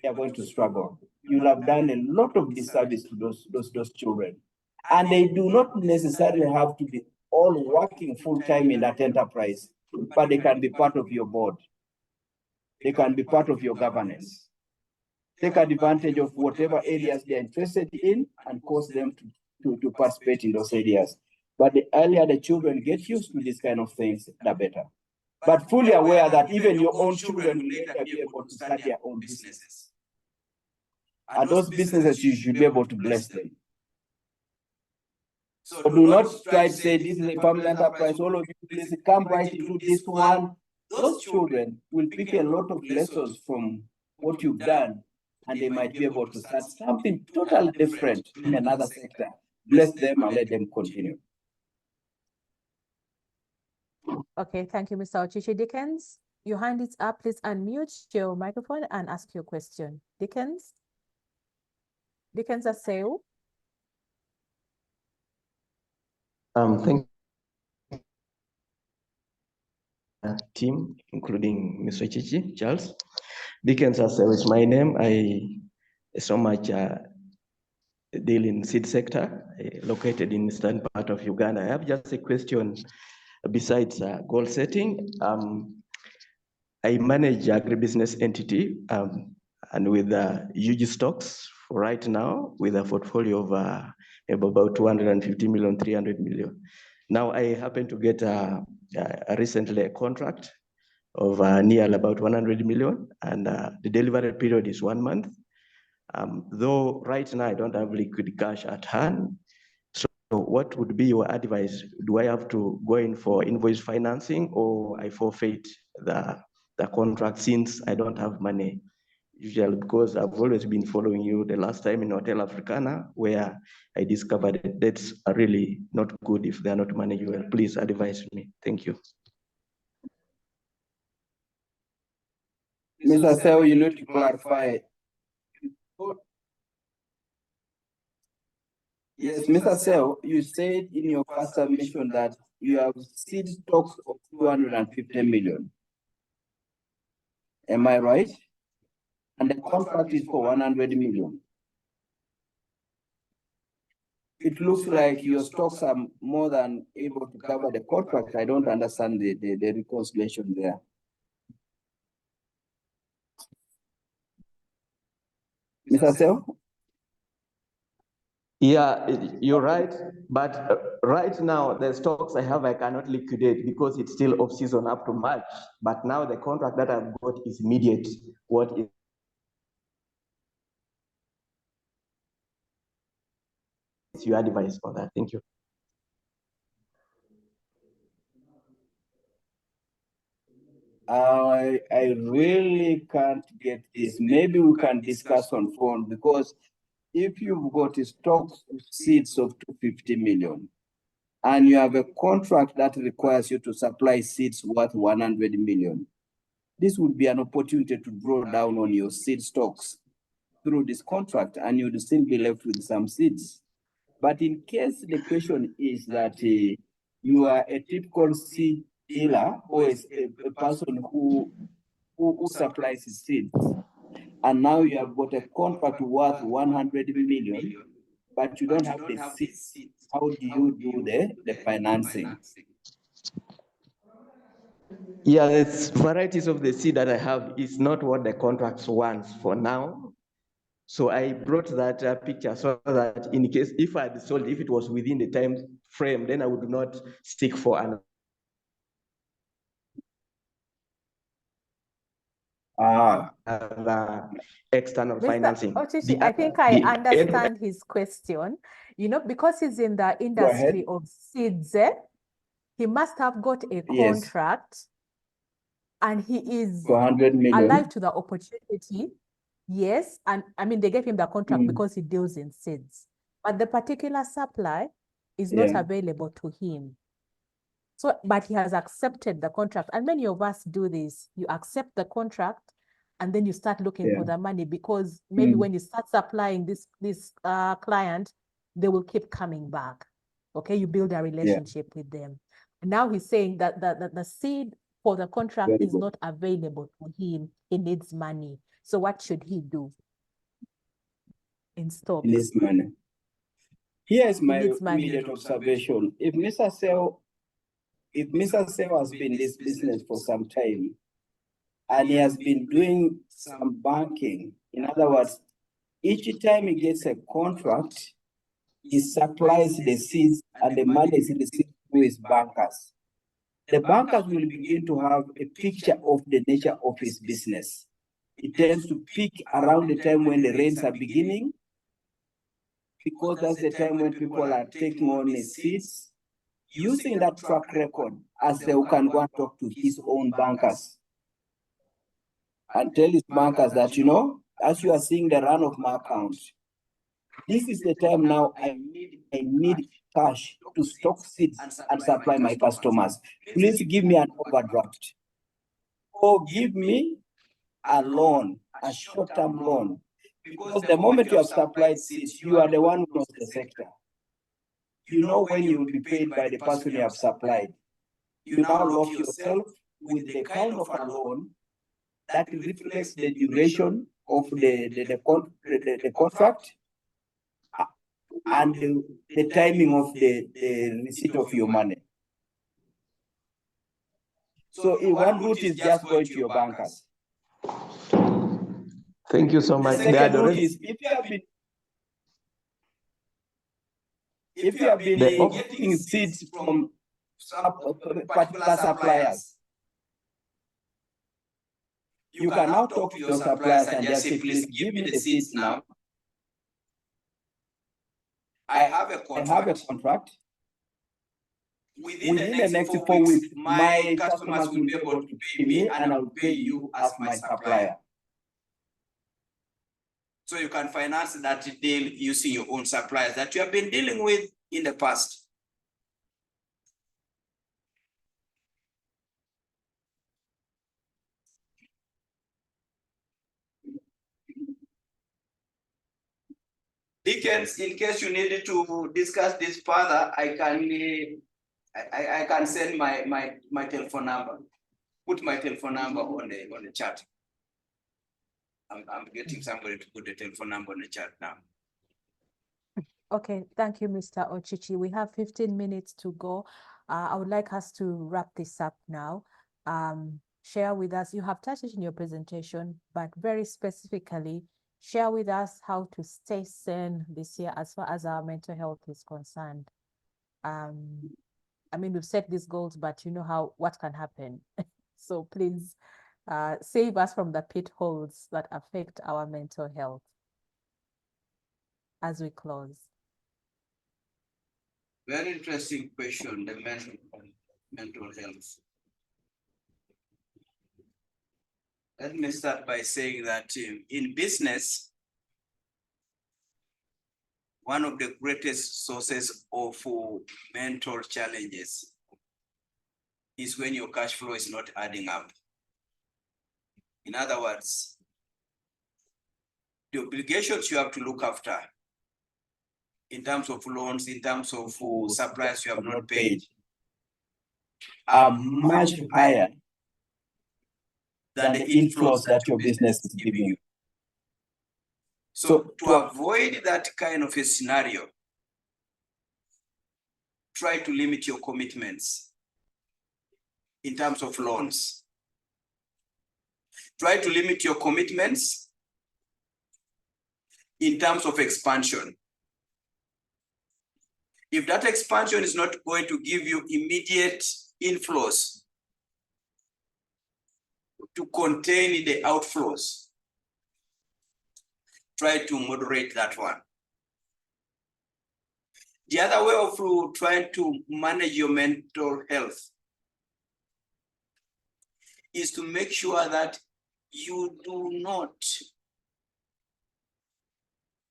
they are going to struggle. You'll have done a lot of disservice to those children. And they do not necessarily have to be all working full-time in that enterprise, but they can be part of your board. They can be part of your governance. Take advantage of whatever areas they're interested in and cause them to participate in those areas. But the earlier the children get used to these kind of things, the better. But fully aware that even your own children will later be able to start their own businesses. And those businesses, you should be able to bless them. So do not try to say, this is a family enterprise, all of you please come right into this one. Those children will pick a lot of lessons from what you've done, and they might be able to start something totally different in another sector. Bless them and let them continue. Okay, thank you, Mr. Ocici. Dickens, your hand is up. Please unmute your microphone and ask your question. Dickens? Dickens Aseu? Thank you, team, including Mr. Ocici, Charles. Dickens Aseu is my name. I so much deal in seed sector, located in the eastern part of Uganda. I have just a question besides goal setting. I manage agribusiness entity and with huge stocks right now with a portfolio of about 250 million, 300 million. Now I happen to get recently a contract of near about 100 million, and the delivery period is 1 month. Though right now I don't have liquid cash at hand, so what would be your advice? Do I have to go in for invoice financing, or I forfeit the contract since I don't have money? Usually, because I've always been following you the last time in Hotel Africana, where I discovered that debts are really not good if they're not managed well. Please advise me. Thank you. Mr. Aseu, you need to clarify. Yes, Mr. Aseu, you said in your first submission that you have seed stocks of 250 million. Am I right? And the contract is for 100 million. It looks like your stocks are more than able to cover the contract. I don't understand the reconciliation there. Mr. Aseu? Yeah, you're right. But right now, the stocks I have, I cannot liquidate because it's still off season up to March. But now the contract that I've got is immediate. What is your advice for that? Thank you. I really can't get this. Maybe we can discuss on phone, because if you've got a stock of seeds of 250 million and you have a contract that requires you to supply seeds worth 100 million, this would be an opportunity to draw down on your seed stocks through this contract, and you'd still be left with some seeds. But in case the question is that you are a typical seed dealer or a person who supplies seeds, and now you have got a contract worth 100 million, but you don't have the seeds, how do you do the financing? Yeah, it's varieties of the seed that I have is not what the contracts wants for now. So I brought that picture so that in case if I had sold, if it was within the time frame, then I would not stick for an external Mr. financing. Ocici, I think I understand his question. You know, because he's in the industry of seeds, he must have got a contract and he is 400 million. alive to the opportunity. Yes, and I mean, they gave him the contract because he deals in seeds, but the particular supply is not available to him. So, but he has accepted the contract. And many of us do this. You accept the contract and then you start looking for the money, because maybe when you start supplying this client, they will keep coming back. Okay, you build a relationship with them. And now he's saying that the seed for the contract is not available to him. He needs money. So what should he do in stocks? He needs money. Here's my immediate observation. If Mr. Sell has been in this business for some time, and he has been doing some banking, in other words, each time he gets a contract, he supplies the seeds and the money is received through his bankers. The bankers will begin to have a picture of the nature of his business. It tends to peak around the time when the rains are beginning, because that's the time when people are taking on the seeds, using that track record as they can go and talk to his own bankers and tell his bankers that, you know, as you are seeing the run of my account, this is the time now I need cash to stock seeds and supply my customers. Please give me an overdraft or give me a loan, a short-term loan. Because the moment you have supplied seeds, you are the one who knows the sector. You know when you will be paid by the person you have supplied. You now lock yourself with the kind of a loan that reflects the duration of the contract and the timing of the receipt of your money. So one route is just going to your bankers. Thank you so much. The second route is if you have been getting seeds from particular suppliers, you can now talk to your suppliers and just say, please give me the seeds now. I have a contract. Within the next 4 weeks, my customers will be able to pay me and I will pay you as my supplier. So you can finance that deal using your own suppliers that you have been dealing with in the past. Dickens, in case you needed to discuss this further, I can send my telephone number. Put my telephone number on the chat. I'm getting somebody to put the telephone number on the chat now. Okay, thank you, Mr. Ocici. We have 15 minutes to go. I would like us to wrap this up now. Share with us, you have touched it in your presentation, but very specifically, share with us how to stay sane this year as far as our mental health is concerned. I mean, we've set these goals, but you know what can happen. So please save us from the pitfalls that affect our mental health as we close. Very interesting question, the mental health. Let me start by saying that in business, one of the greatest sources of mental challenges is when your cash flow is not adding up. In other words, the obligations you have to look after in terms of loans, in terms of supplies you have not paid, are much higher than the inflows that your business is giving you. So to avoid that kind of a scenario, try to limit your commitments. in terms of loans. Try to limit your commitments in terms of expansion. If that expansion is not going to give you immediate inflows to contain the outflows, try to moderate that one. The other way of trying to manage your mental health is to make sure that you do not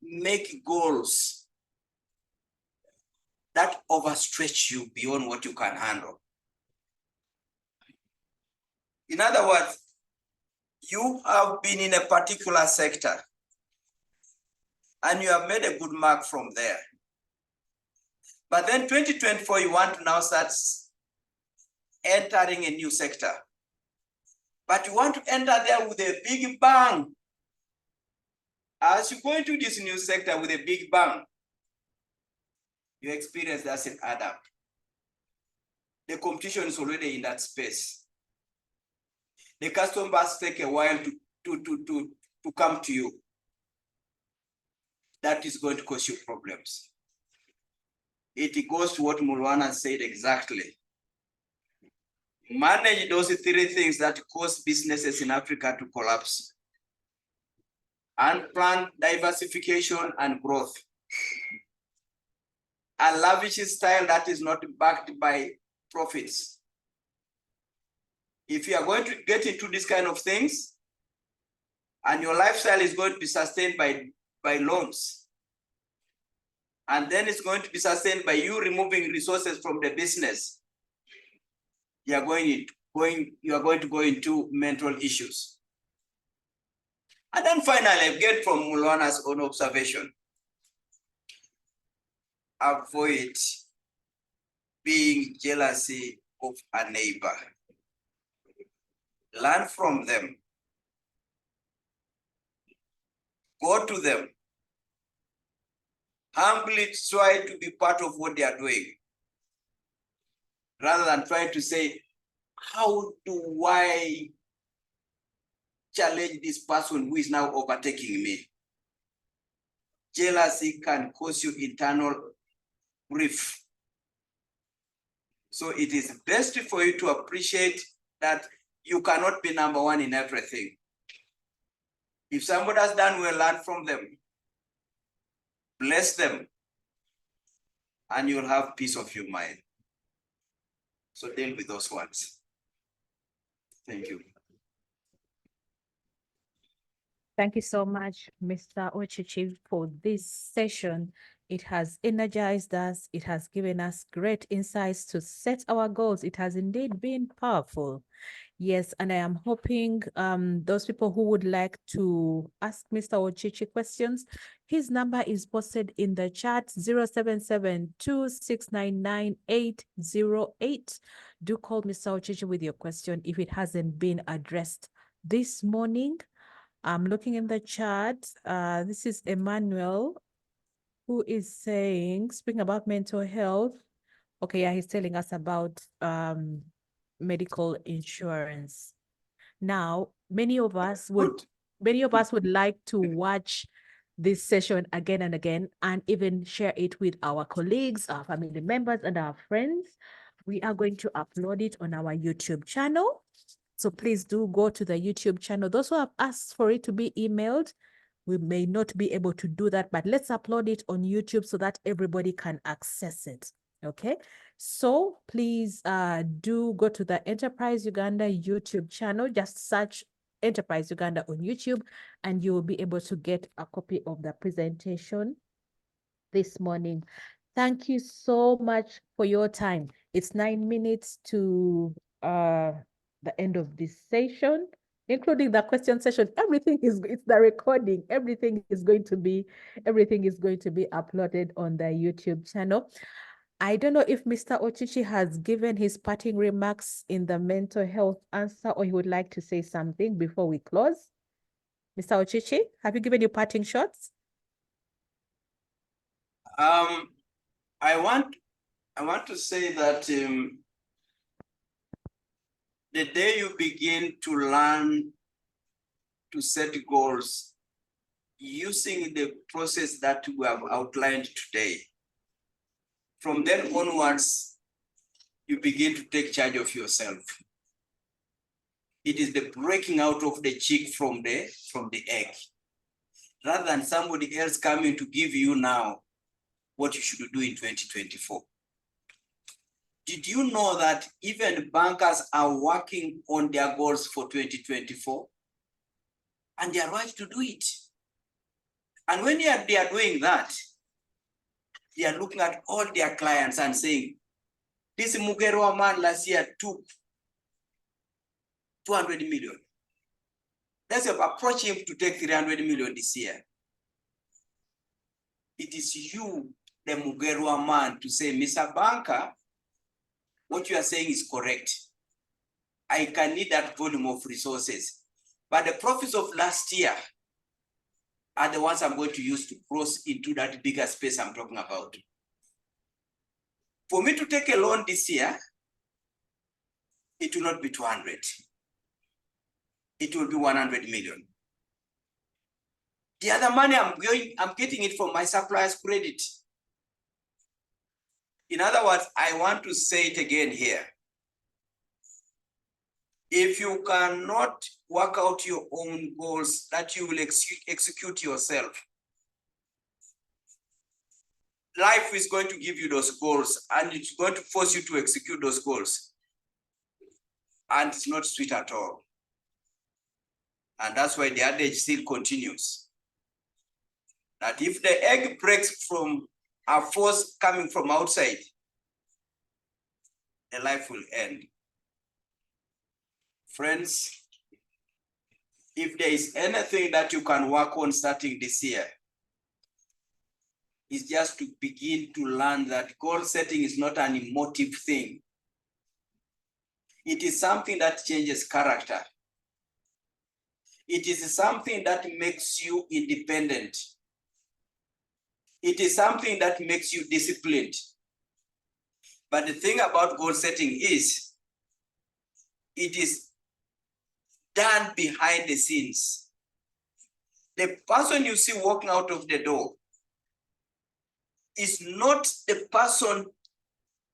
make goals that overstretch you beyond what you can handle. In other words, you have been in a particular sector and you have made a good mark from there. But then 2024, you want to now start entering a new sector. But you want to enter there with a big bang. As you go into this new sector with a big bang, your experience doesn't add up. The competition is already in that space. The customers take a while to come to you. That is going to cause you problems. It goes to what Mulwana said exactly. Manage those three things that cause businesses in Africa to collapse: unplanned diversification and growth. A lavish style that is not backed by profits. If you are going to get into this kind of things and your lifestyle is going to be sustained by loans, and then it's going to be sustained by you removing resources from the business, you are going to go into mental issues. And then finally, again from Mulwana's own observation, avoid being jealousy of a neighbor. Learn from them. Go to them. Humbly try to be part of what they are doing, rather than trying to say, how do I challenge this person who is now overtaking me? Jealousy can cause you internal grief. So it is best for you to appreciate that you cannot be number one in everything. If somebody has done well, learn from them. Bless them, and you'll have peace of your mind. So deal with those ones. Thank you. Thank you so much, Mr. Ocici, for this session. It has energized us. It has given us great insights to set our goals. It has indeed been powerful. Yes, and I am hoping those people who would like to ask Mr. Ocici questions, his number is posted in the chat, 0772699808. Do call Mr. Ocici with your question if it hasn't been addressed this morning. I'm looking in the chat. This is Emmanuel, who is saying, speaking about mental health. Okay, yeah, he's telling us about medical insurance. Now, many of us would like to watch this session again and again, and even share it with our colleagues, our family members, and our friends. We are going to upload it on our YouTube channel. So please do go to the YouTube channel. Those who have asked for it to be emailed, we may not be able to do that, but let's upload it on YouTube so that everybody can access it. Okay, so please do go to the Enterprise Uganda YouTube channel. Just search Enterprise Uganda on YouTube, and you will be able to get a copy of the presentation this morning. Thank you so much for your time. It's 9 minutes to the end of this session, including the question session. It's the recording. Everything is going to be uploaded on the YouTube channel. I don't know if Mr. Ocici has given his parting remarks in the mental health answer, or he would like to say something before we close. Mr. Ocici, have you given your parting shots? I want to say that the day you begin to learn to set goals using the process that we have outlined today, from then onwards, you begin to take charge of yourself. It is the breaking out of the chick from the egg, rather than somebody else coming to give you now what you should do in 2024. Did you know that even bankers are working on their goals for 2024? And they are right to do it. And when they are doing that, they are looking at all their clients and saying, this Mugerwa man last year took 200 million. Let's approach him to take 300 million this year. It is you, the Mugerwa man, to say, Mr. Banker, what you are saying is correct. I can need that volume of resources. But the profits of last year are the ones I'm going to use to cross into that bigger space I'm talking about. For me to take a loan this year, it will not be 200. It will be 100 million. The other money I'm getting it from my supplier's credit. In other words, I want to say it again here. If you cannot work out your own goals that you will execute yourself, life is going to give you those goals and it's going to force you to execute those goals. And it's not sweet at all. And that's why the adage still continues. That if the egg breaks from a force coming from outside, the life will end. Friends, if there is anything that you can work on starting this year, is just to begin to learn that goal setting is not an emotive thing. It is something that changes character. It is something that makes you independent. It is something that makes you disciplined. But the thing about goal setting is, it is done behind the scenes. The person you see walking out of the door is not the person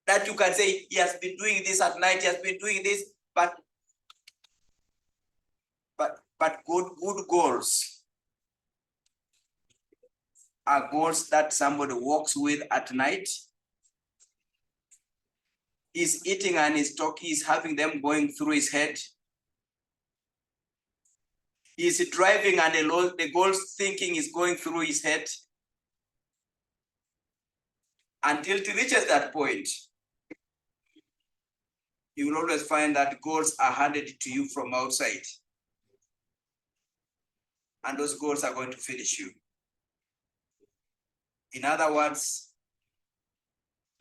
that you can say, he has been doing this at night, he has been doing this, but good goals are goals that somebody walks with at night. He's eating and he's talking, he's having them going through his head. He's driving and the goals thinking is going through his head. Until it reaches that point, you will always find that goals are handed to you from outside. And those goals are going to finish you. In other words,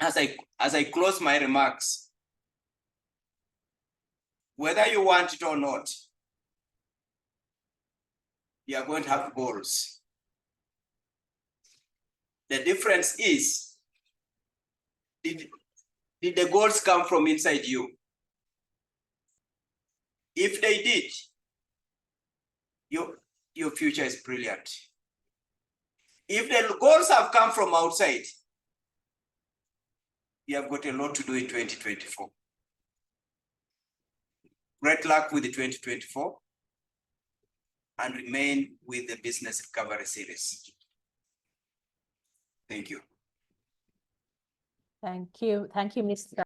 as I close my remarks, whether you want it or not, you are going to have goals. The difference is, did the goals come from inside you? If they did, your future is brilliant. If the goals have come from outside, you have got a lot to do in 2024. Great luck with the 2024 and remain with the Business Recovery Series. Thank you. Thank you. Thank you, Mr.